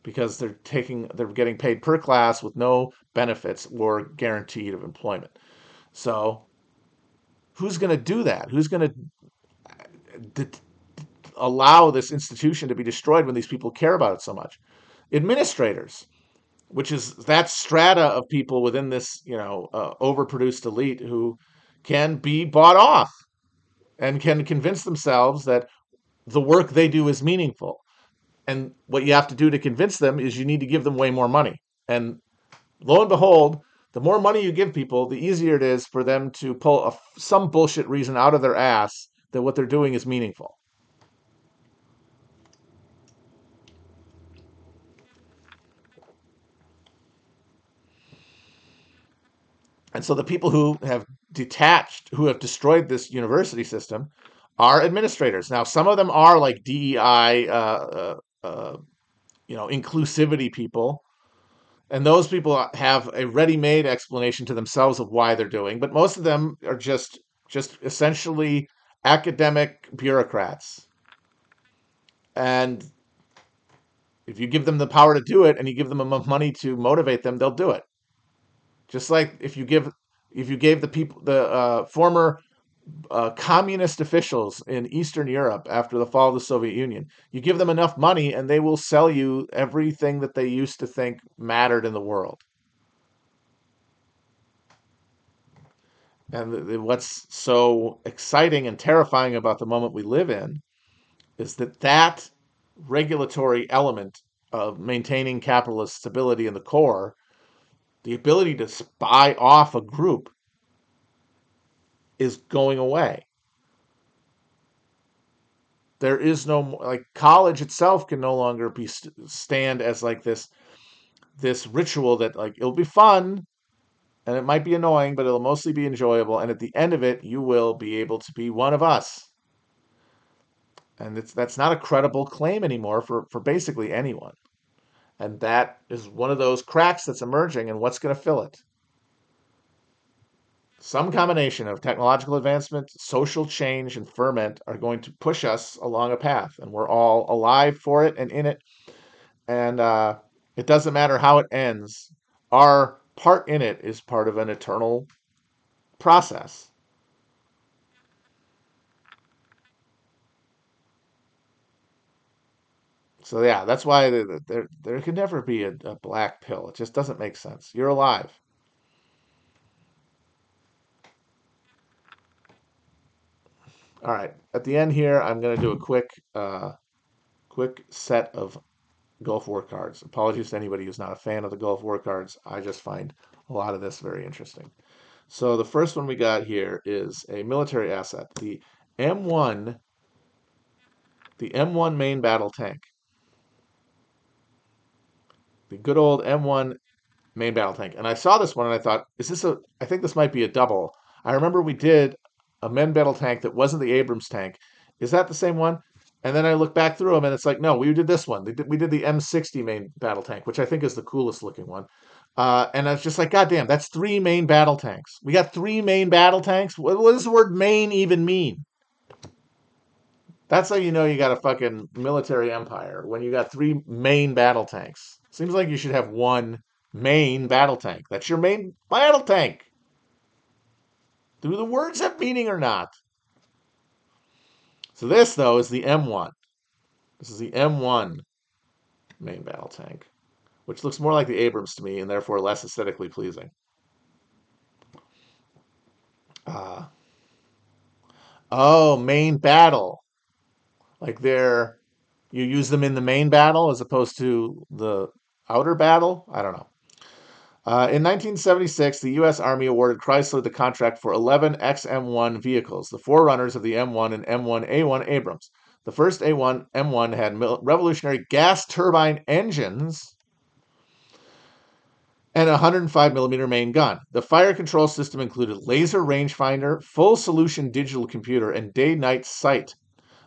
because they're getting paid per class with no benefits or guaranteed of employment. So who's going to do that? Who's going to allow this institution to be destroyed when these people care about it so much? Administrators, which is that strata of people within this, overproduced elite who can be bought off and can convince themselves that the work they do is meaningful. And what you have to do to convince them is you need to give them way more money. And lo and behold, the more money you give people, the easier it is for them to pull some bullshit reason out of their ass that what they're doing is meaningful. And so the people who have detached, who have destroyed this university system, are administrators. Now, some of them are like DEI, inclusivity people, and those people have a ready-made explanation to themselves of why they're doing. But most of them are just essentially academic bureaucrats. And if you give them the power to do it, and you give them enough money to motivate them, they'll do it. Just like if you gave the people the former communist officials in Eastern Europe after the fall of the Soviet Union. You give them enough money and they will sell you everything that they used to think mattered in the world. And what's so exciting and terrifying about the moment we live in is that regulatory element of maintaining capitalist stability in the core, the ability to spy off a group, is going away. There is no more, like, college itself can no longer be stand as like this ritual that, like, it'll be fun and it might be annoying, but it'll mostly be enjoyable, and at the end of it you will be able to be one of us. And that's not a credible claim anymore for basically anyone. And that is one of those cracks that's emerging, and what's going to fill it? Some combination of technological advancement, social change, and ferment are going to push us along a path, and we're all alive for it and in it. And it doesn't matter how it ends. Our part in it is part of an eternal process. So yeah, that's why there can never be a black pill. It just doesn't make sense. You're alive. All right. At the end here, I'm going to do a quick set of Gulf War cards. Apologies to anybody who's not a fan of the Gulf War cards. I just find a lot of this very interesting. So the first one we got here is a military asset, M1, the M1 main battle tank. The good old M1 main battle tank. And I saw this one and I thought, I think this might be a double. I remember we did a main battle tank that wasn't the Abrams tank. Is that the same one? And then I look back through them and it's like, no, we did this one. We did the M60 main battle tank, which I think is the coolest looking one. And I was just like, God damn, that's 3 main battle tanks. We got 3 main battle tanks. What does the word main even mean? That's how you know you got a fucking military empire, when you got 3 main battle tanks. Seems like you should have 1 main battle tank. That's your main battle tank. Do the words have meaning or not? So this, though, is the M1. This is the M1 main battle tank, which looks more like the Abrams to me and therefore less aesthetically pleasing. Uh, oh, main battle. Like you use them in the main battle as opposed to the outer battle? I don't know. In 1976, the U.S. Army awarded Chrysler the contract for 11 XM1 vehicles, the forerunners of the M1 and M1A1 Abrams. The first A1 M1 had revolutionary gas turbine engines and a 105 millimeter main gun. The fire control system included laser rangefinder, full solution digital computer, and day-night sight.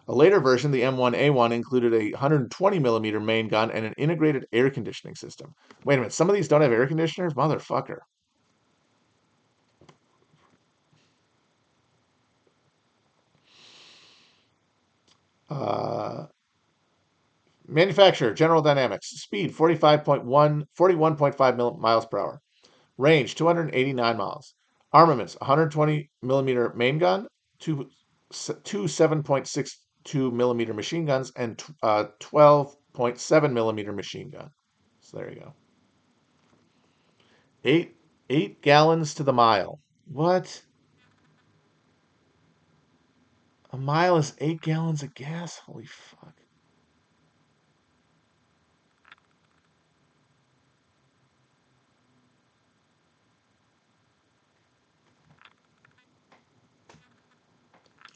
A later version, the M1A1, included a 120 millimeter main gun and an integrated air conditioning system. Wait a minute, some of these don't have air conditioners? Motherfucker. Uh, Manufacturer, General Dynamics. Speed, 41.5 miles per hour. Range, 289 miles. Armaments, 120 millimeter main gun, two 7.62 millimeter machine guns, and 12.7 millimeter machine gun. So there you go. Eight gallons to the mile. What? A mile is 8 gallons of gas? Holy fuck.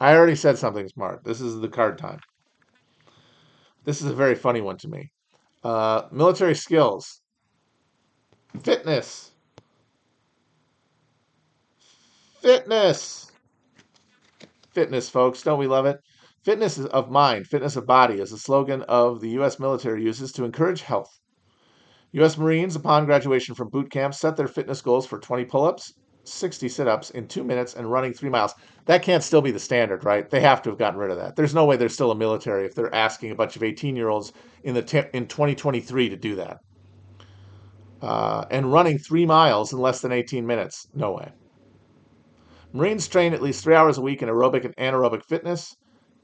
I already said something smart. This is the card time. This is a very funny one to me. Military skills. Fitness. Fitness. Fitness, folks. Don't we love it? Fitness of mind, fitness of body is the slogan of the U.S. military uses to encourage health. U.S. Marines, upon graduation from boot camp, set their fitness goals for 20 pull-ups, 60 sit-ups in 2 minutes, and running 3 miles. That can't still be the standard, right? They have to have gotten rid of that. There's no way there's still a military if they're asking a bunch of 18-year-olds in 2023 to do that. And running 3 miles in less than 18 minutes. No way. Marines train at least 3 hours a week in aerobic and anaerobic fitness,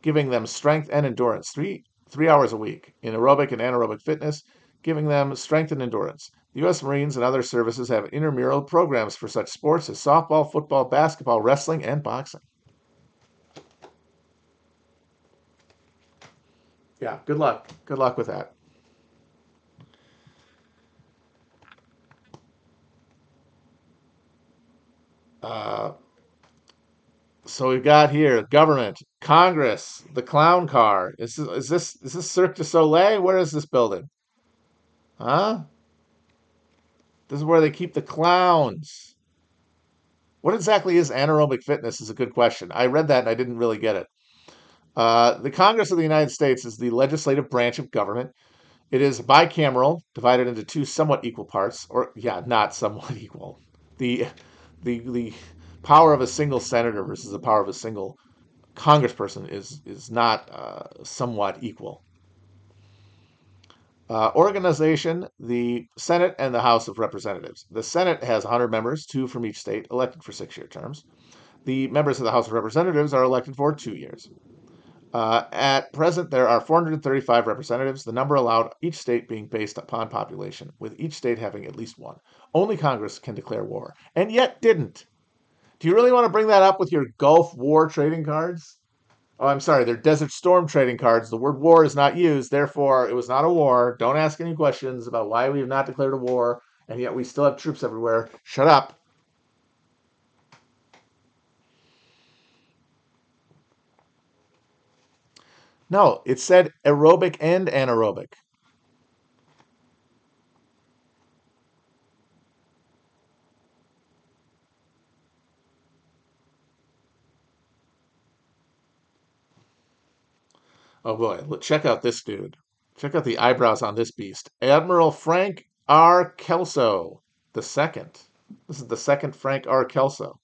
giving them strength and endurance. Three hours a week in aerobic and anaerobic fitness, giving them strength and endurance. The U.S. Marines and other services have intramural programs for such sports as softball, football, basketball, wrestling, and boxing. Yeah, good luck. Good luck with that. Uh, so we've got here government, Congress, the clown car. Is this Cirque du Soleil? Where is this building? Huh? This is where they keep the clowns. What exactly is anaerobic fitness is a good question. I read that and I didn't really get it. The Congress of the United States is the legislative branch of government. It is bicameral, divided into two somewhat equal parts, or yeah, not somewhat equal. The the power of a single senator versus the power of a single congressperson is not somewhat equal. Organization, the Senate and the House of Representatives. The Senate has 100 members, two from each state, elected for 6-year terms. The members of the House of Representatives are elected for 2 years. At present, there are 435 representatives, the number allowed each state being based upon population, with each state having at least one. Only Congress can declare war, and yet didn't. Do you really want to bring that up with your Gulf War trading cards? Oh, I'm sorry, they're Desert Storm trading cards. The word war is not used, therefore, it was not a war. Don't ask any questions about why we have not declared a war, and yet we still have troops everywhere. Shut up. No, it said aerobic and anaerobic. Oh boy, check out this dude. Check out the eyebrows on this beast. Admiral Frank R. Kelso the second. This is the second Frank R. Kelso.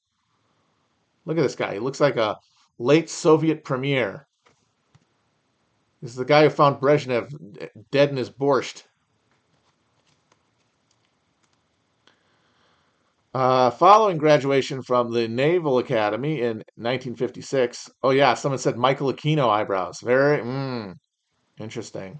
Look at this guy. He looks like a late Soviet premier. This is the guy who found Brezhnev dead in his borscht. Following graduation from the Naval Academy in 1956. Oh yeah, someone said Michael Aquino eyebrows. Very interesting.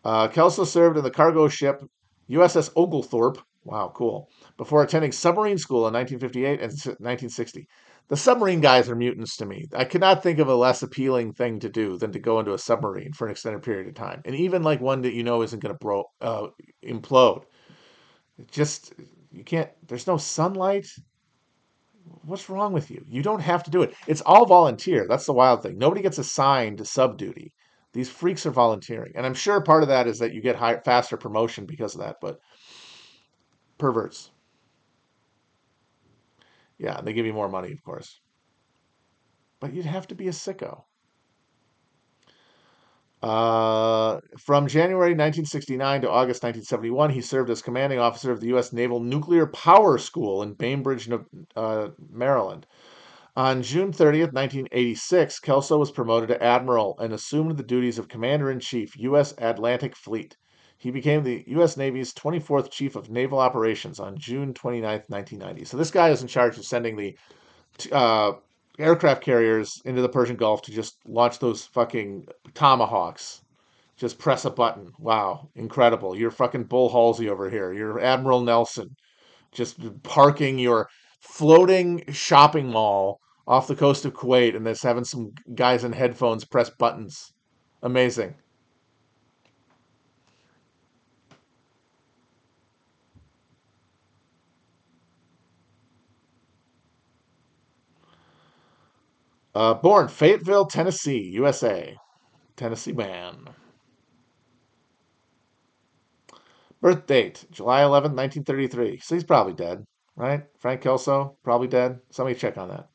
Kelso served in the cargo ship USS Oglethorpe. Wow, cool. Before attending submarine school in 1958 and 1960. The submarine guys are mutants to me. I could not think of a less appealing thing to do than to go into a submarine for an extended period of time, and even like one that you know isn't going to implode. It just you can't. There's no sunlight. What's wrong with you? You don't have to do it. It's all volunteer. That's the wild thing. Nobody gets assigned to sub duty. These freaks are volunteering. And I'm sure part of that is that you get faster promotion because of that, but perverts. Yeah, they give you more money, of course. But you'd have to be a sicko. From January 1969 to August 1971, he served as commanding officer of the U.S. Naval Nuclear Power School in Bainbridge, Maryland. On June 30th, 1986, Kelso was promoted to admiral and assumed the duties of commander-in-chief, U.S. Atlantic Fleet. He became the U.S. Navy's 24th Chief of Naval Operations on June 29th, 1990. So this guy is in charge of sending the uh, aircraft carriers into the Persian Gulf to just launch those fucking tomahawks. Just press a button. Wow, incredible. You're fucking Bull Halsey over here. You're Admiral Nelson just parking your floating shopping mall off the coast of Kuwait and just having some guys in headphones press buttons. Amazing. Born Fayetteville, Tennessee, USA. Tennessee man. Birth date, July 11th, 1933. So he's probably dead. right? Frank Kelso, probably dead. Somebody check on that.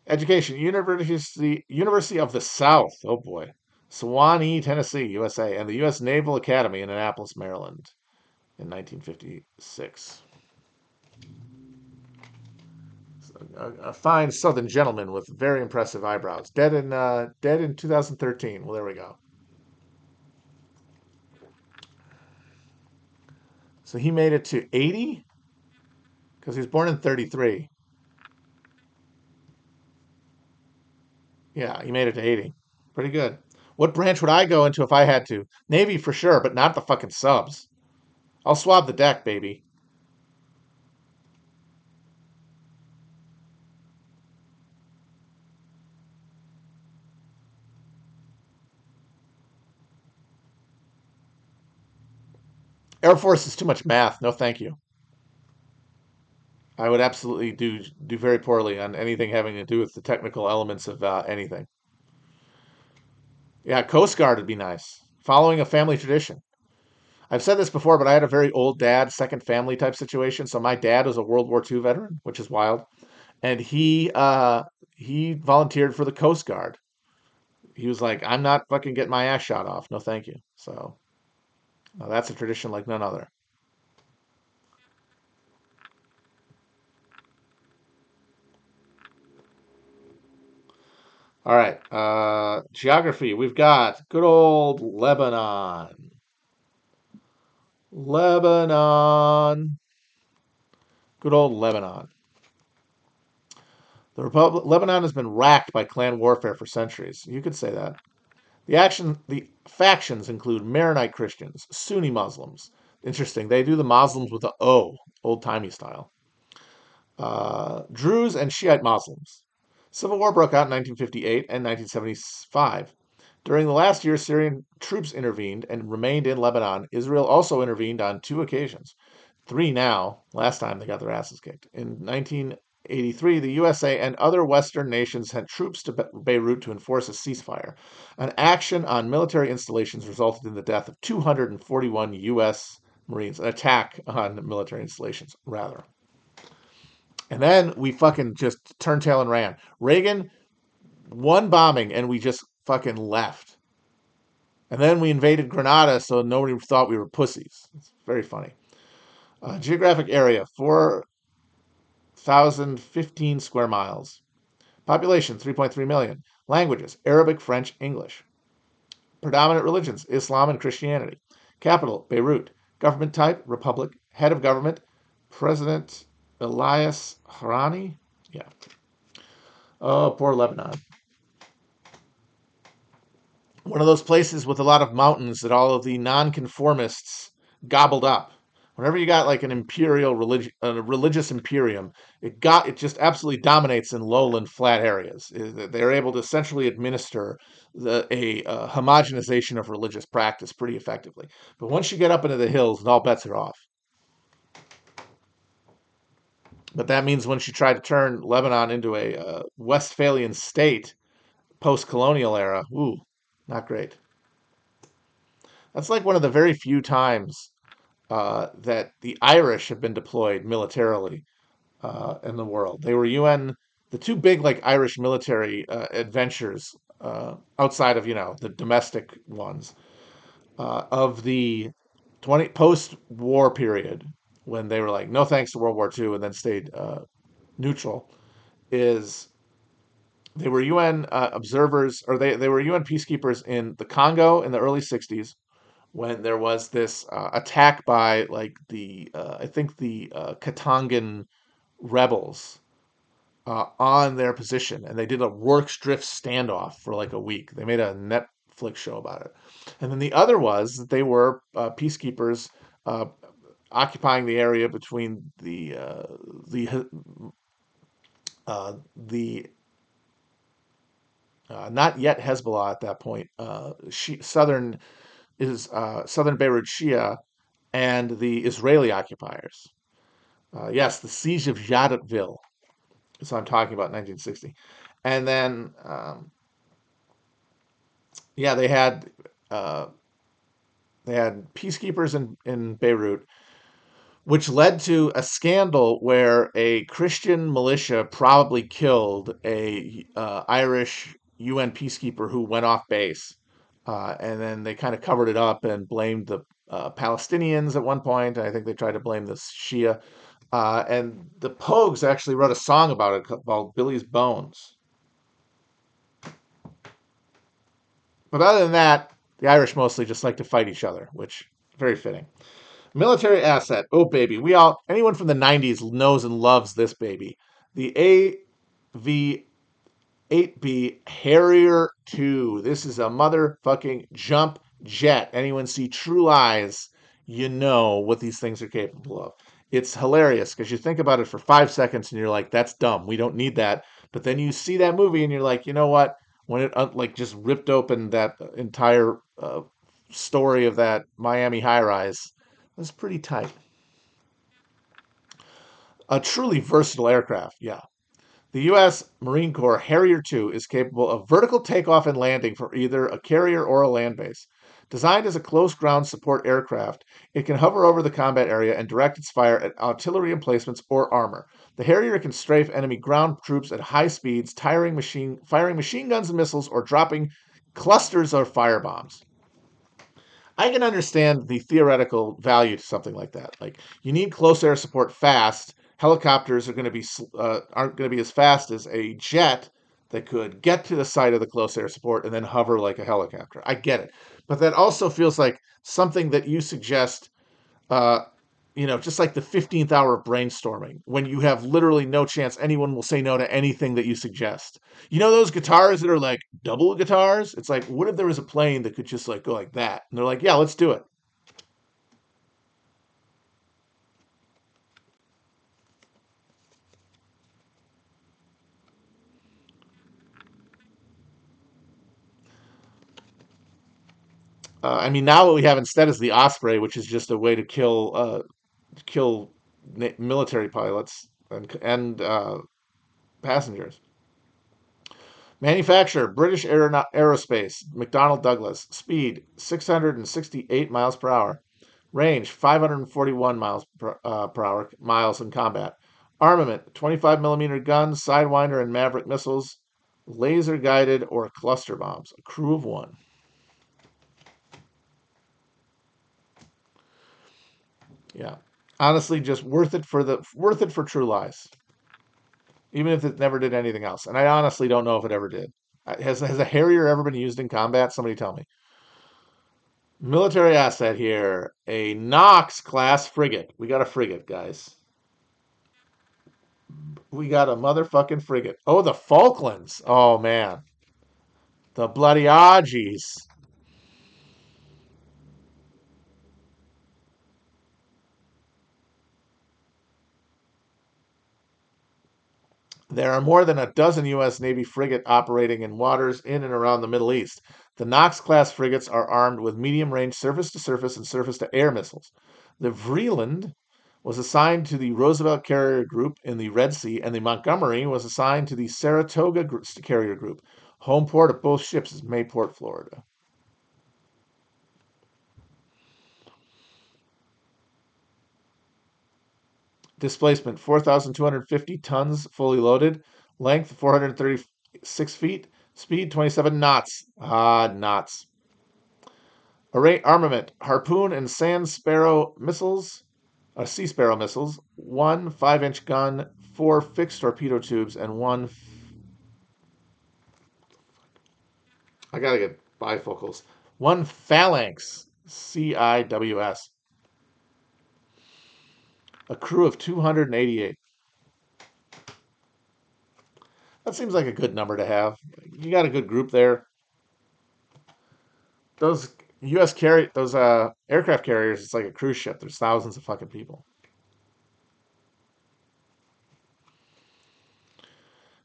Education, University of the South. Oh boy. Sewanee, Tennessee, USA, and the U.S. Naval Academy in Annapolis, Maryland in 1956. A fine Southern gentleman with very impressive eyebrows. Dead in 2013. Well, there we go. So he made it to 80 because he was born in 33. Yeah, he made it to 80. Pretty good. What branch would I go into if I had to? Navy for sure, but not the fucking subs. I'll swab the deck, baby. Air Force is too much math. No, thank you. I would absolutely do very poorly on anything having to do with the technical elements of anything. Yeah, Coast Guard would be nice. Following a family tradition. I've said this before, but I had a very old dad, second family type situation. So my dad was a World War II veteran, which is wild, and he volunteered for the Coast Guard. He was like, "I'm not fucking getting my ass shot off. No, thank you." So that's a tradition like none other. All right, geography. We've got good old Lebanon. Lebanon. Good old Lebanon. Lebanon has been racked by clan warfare for centuries. You could say that. The factions include Maronite Christians, Sunni Muslims. Interesting. They do the Muslims with a O, old timey style. Druze and Shiite Muslims. Civil war broke out in 1958 and 1975. During the last year, Syrian troops intervened and remained in Lebanon. Israel also intervened on two occasions. Three now. Last time they got their asses kicked. In 1983, the USA and other Western nations sent troops to Beirut to enforce a ceasefire. An action on military installations resulted in the death of 241 U.S. Marines. An attack on military installations, rather. And then we fucking just turned tail and ran. Reagan, one bombing, and we just fucking left. And then we invaded Grenada, so nobody thought we were pussies. It's very funny. Geographic area 4,015 square miles. Population 3.3 million. Languages Arabic, French, English. Predominant religions Islam and Christianity. Capital Beirut. Government type Republic. Head of government President Elias Harani. Yeah. Oh, poor Lebanon. One of those places with a lot of mountains that all of the nonconformists gobbled up. Whenever you got like an imperial religion, a religious imperium, it just absolutely dominates in lowland flat areas. They're able to essentially administer a homogenization of religious practice pretty effectively. But once you get up into the hills, all bets are off. But that means once you try to turn Lebanon into a Westphalian state post-colonial era, ooh, not great. That's like one of the very few times that the Irish have been deployed militarily in the world. They were the two big like Irish military adventures outside of the domestic ones of the 20 post-war period when they were like no thanks to World War II and then stayed neutral. Is they were UN observers or they were UN peacekeepers in the Congo in the early 60s when there was this attack by like the I think the Katangan rebels on their position, and they did a work drift standoff for like a week. They made a Netflix show about it, and then the other was that they were peacekeepers uh, occupying the area between the not yet Hezbollah at that point, southern Beirut Shia and the Israeli occupiers. Yes, the siege of Yadotville. So I'm talking about 1960. And then, yeah, uh, they had peacekeepers in Beirut which led to a scandal where a Christian militia probably killed a Irish UN peacekeeper who went off base, and then they kind of covered it up and blamed the Palestinians at one point. I think they tried to blame the Shia, and the Pogues actually wrote a song about it called "Billy's Bones." But other than that, the Irish mostly just like to fight each other, which very fitting. Military asset. Oh, baby. Anyone from the 90s knows and loves this baby. The AV-8B Harrier 2. This is a motherfucking jump jet. Anyone see True Eyes, you know what these things are capable of. It's hilarious because you think about it for 5 seconds and you're like, that's dumb. We don't need that. But then you see that movie and you're like, you know what? When it like just ripped open that entire story of that Miami high rise, it was pretty tight. A truly versatile aircraft, yeah. The U.S. Marine Corps Harrier II is capable of vertical takeoff and landing for either a carrier or a land base. Designed as a close ground support aircraft, it can hover over the combat area and direct its fire at artillery emplacements or armor. The Harrier can strafe enemy ground troops at high speeds, firing machine guns and missiles, or dropping clusters of firebombs. I can understand the theoretical value to something like that. Like you need close air support fast. Helicopters are going to be aren't going to be as fast as a jet that could get to the site of the close air support and then hover like a helicopter. I get it, but that also feels like something that you suggest. Uh, just like the 15th hour of brainstorming, when you have literally no chance anyone will say no to anything that you suggest. You know those guitars that are like double guitars? It's like, what if there was a plane that could just like go like that? And they're like, yeah, let's do it. I mean, now what we have instead is the Osprey, which is just a way to kill military pilots and passengers. Manufacturer, British Aerospace, McDonnell Douglas. Speed, 668 miles per hour. Range, 541 per hour, miles in combat. Armament, 25 millimeter guns, Sidewinder and Maverick missiles, laser guided or cluster bombs. A crew of one. Yeah. Honestly, just worth it for True Lies. Even if it never did anything else. And I honestly don't know if it ever did. Has a Harrier ever been used in combat? Somebody tell me. Military asset here. A Knox class frigate. We got a frigate, guys. We got a motherfucking frigate. Oh, the Falklands. Oh, man. The bloody Augies. There are more than a dozen U.S. Navy frigate operating in waters in and around the Middle East. The Knox-class frigates are armed with medium-range surface-to-surface and surface-to-air missiles. The Vreeland was assigned to the Roosevelt Carrier Group in the Red Sea, and the Montgomery was assigned to the Saratoga Carrier Group. Home port of both ships is Mayport, Florida. Displacement 4,250 tons fully loaded. Length 436 feet. Speed 27 knots. Ah, knots. Array armament: Harpoon and Sand Sparrow missiles, Sea Sparrow missiles, one 5-inch gun, four fixed torpedo tubes, and one. I gotta get bifocals. One Phalanx, CIWS. A crew of 288. That seems like a good number to have. You got a good group there. Those those aircraft carriers, it's like a cruise ship. There's thousands of fucking people.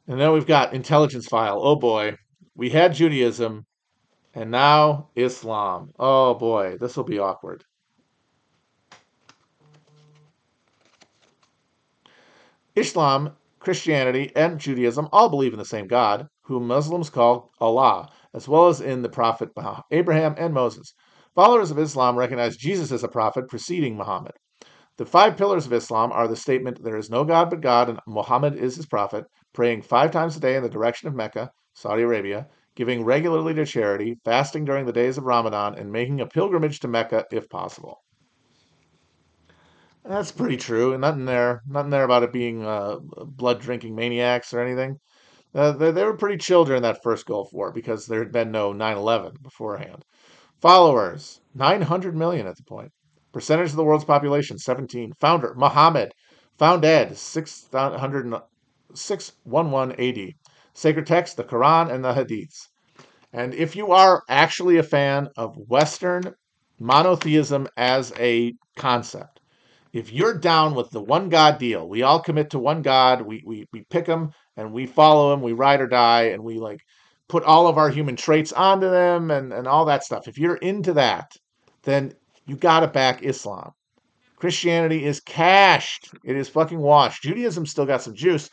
And then we've got intelligence file. Oh boy. We had Judaism and now Islam. Oh boy, this will be awkward. Islam, Christianity, and Judaism all believe in the same God, whom Muslims call Allah, as well as in the prophet Abraham and Moses. Followers of Islam recognize Jesus as a prophet preceding Muhammad. The five pillars of Islam are the statement, there is no God but God and Muhammad is his prophet, praying 5 times a day in the direction of Mecca, Saudi Arabia, giving regularly to charity, fasting during the days of Ramadan, and making a pilgrimage to Mecca if possible. That's pretty true. Nothing there about it being blood drinking maniacs or anything. They were pretty chill during that first Gulf War because there had been no 9/11 beforehand. Followers, 900 million at the point. Percentage of the world's population, 17. Founder, Muhammad. Founded, 611 AD. Sacred text, the Quran and the Hadiths. And if you are actually a fan of Western monotheism as a concept, if you're down with the one God deal, we all commit to one God, we pick him and we follow him, we ride or die, and we like put all of our human traits onto them and all that stuff. If you're into that, then you gotta back Islam. Christianity is cashed. It is fucking washed. Judaism still got some juice,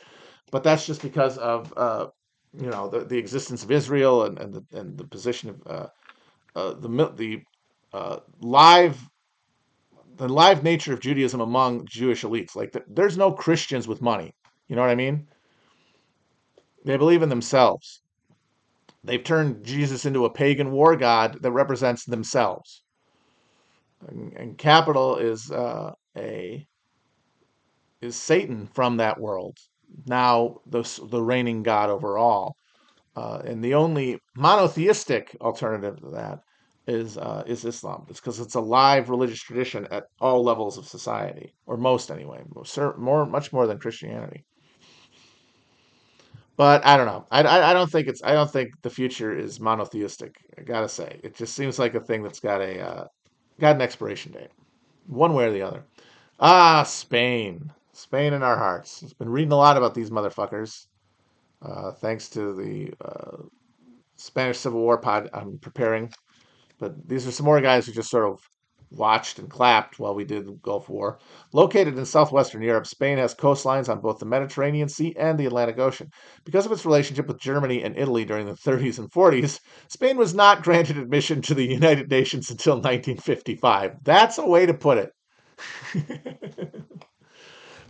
but that's just because of the existence of Israel and the position of uh, live the live nature of Judaism among Jewish elites. Like, there's no Christians with money. You know what I mean? They believe in themselves. They've turned Jesus into a pagan war god that represents themselves. And capital a is Satan from that world. Now the reigning god over all. And the only monotheistic alternative to that is Islam. It's because it's a live religious tradition at all levels of society, or most anyway, much more than Christianity. But I don't know. I don't think the future is monotheistic. I gotta say, it just seems like a thing that's got an expiration date, one way or the other. Spain, Spain in our hearts. I've been reading a lot about these motherfuckers. Thanks to the Spanish Civil War pod I'm preparing. But these are some more guys who just sort of watched and clapped while we did the Gulf War. Located in southwestern Europe, Spain has coastlines on both the Mediterranean Sea and the Atlantic Ocean. Because of its relationship with Germany and Italy during the 30s and 40s, Spain was not granted admission to the United Nations until 1955. That's a way to put it.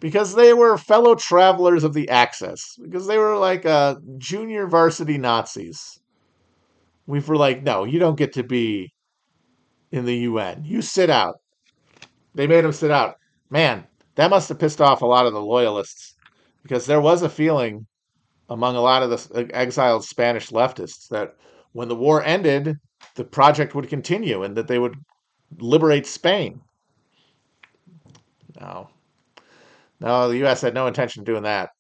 Because they were fellow travelers of the Axis. Because they were like junior varsity Nazis. We were like, no, you don't get to be in the UN. You sit out. They made them sit out. Man, that must have pissed off a lot of the loyalists because there was a feeling among a lot of the exiled Spanish leftists that when the war ended, the project would continue and that they would liberate Spain. No. No, the US had no intention of doing that.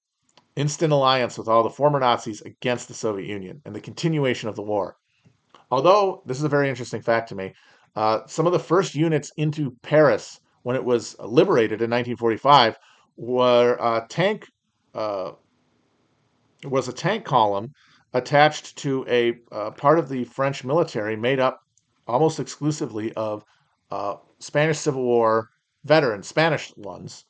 Instant alliance with all the former Nazis against the Soviet Union and the continuation of the war. Although, this is a very interesting fact to me, some of the first units into Paris when it was liberated in 1945 were uh, was a tank column attached to a part of the French military made up almost exclusively of Spanish Civil War veterans, Spanish ones,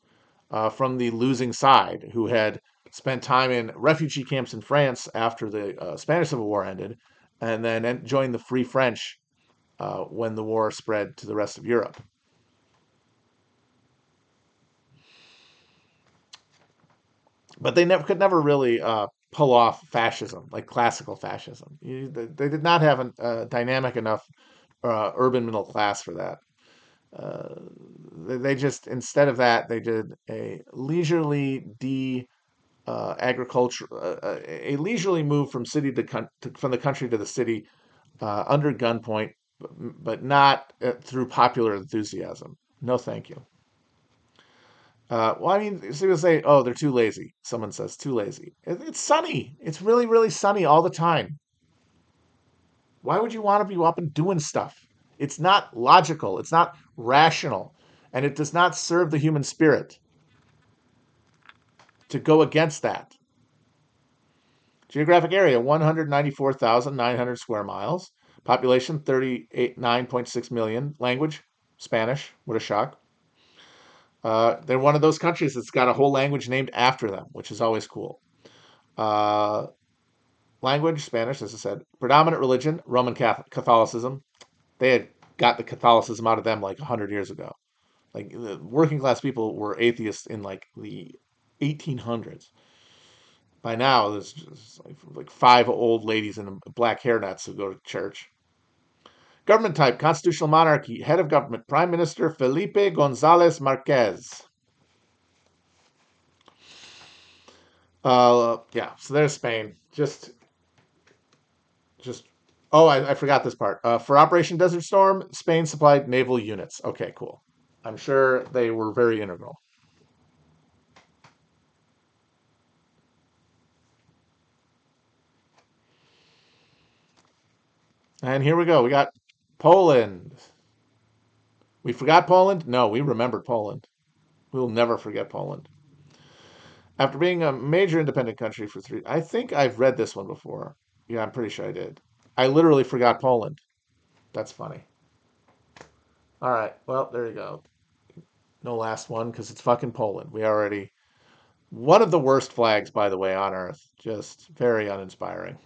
from the losing side who had spent time in refugee camps in France after the Spanish Civil War ended, and then joined the Free French when the war spread to the rest of Europe. But they could never really pull off fascism, like classical fascism. They did not have a dynamic enough urban middle class for that. Uh, they just, instead of that, they did a leisurely agriculture, a leisurely move from from the country to the city under gunpoint, but not through popular enthusiasm. No, thank you. Well, I mean, so people say, "Oh, they're too lazy." Someone says, "Too lazy." It's sunny. It's really, really sunny all the time. Why would you want to be up and doing stuff? It's not logical. It's not rational, and it does not serve the human spirit to go against that. Geographic area: 194,900 square miles. Population: 39.6 million. Language: Spanish. What a shock. They're one of those countries that's got a whole language named after them, which is always cool. Uh, Language, Spanish, as I said. Predominant religion, Roman Catholicism. They had got the Catholicism out of them like 100 years ago. Like the working class people were atheists in like the 1800s. By now, there's just like five old ladies in black hairnets who go to church. Government type, constitutional monarchy, head of government, Prime Minister Felipe Gonzalez Marquez. Yeah, so there's Spain. Just. Oh, I forgot this part. For Operation Desert Storm, Spain supplied naval units. Okay, cool. I'm sure they were very integral. And here we go. We got Poland. We forgot Poland? No, we remembered Poland. We'll never forget Poland. After being a major independent country for three, I think I've read this one before. Yeah, I'm pretty sure I did. I literally forgot Poland. That's funny. All right, well, there you go. No last one because it's fucking Poland. We already. One of the worst flags, by the way, on earth. Just very uninspiring.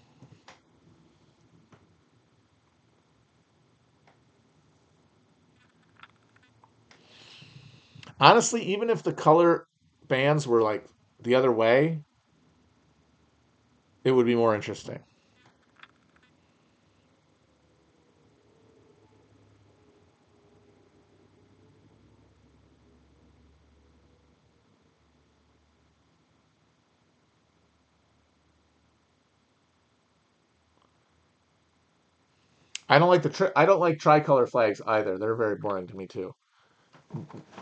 Honestly, even if the color bands were like the other way, it would be more interesting. I don't like tricolor flags either. They're very boring to me too.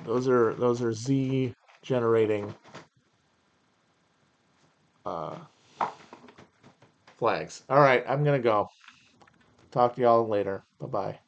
Those are Z generating uh, flags. All right, I'm gonna go. Talk to y'all later. Bye bye.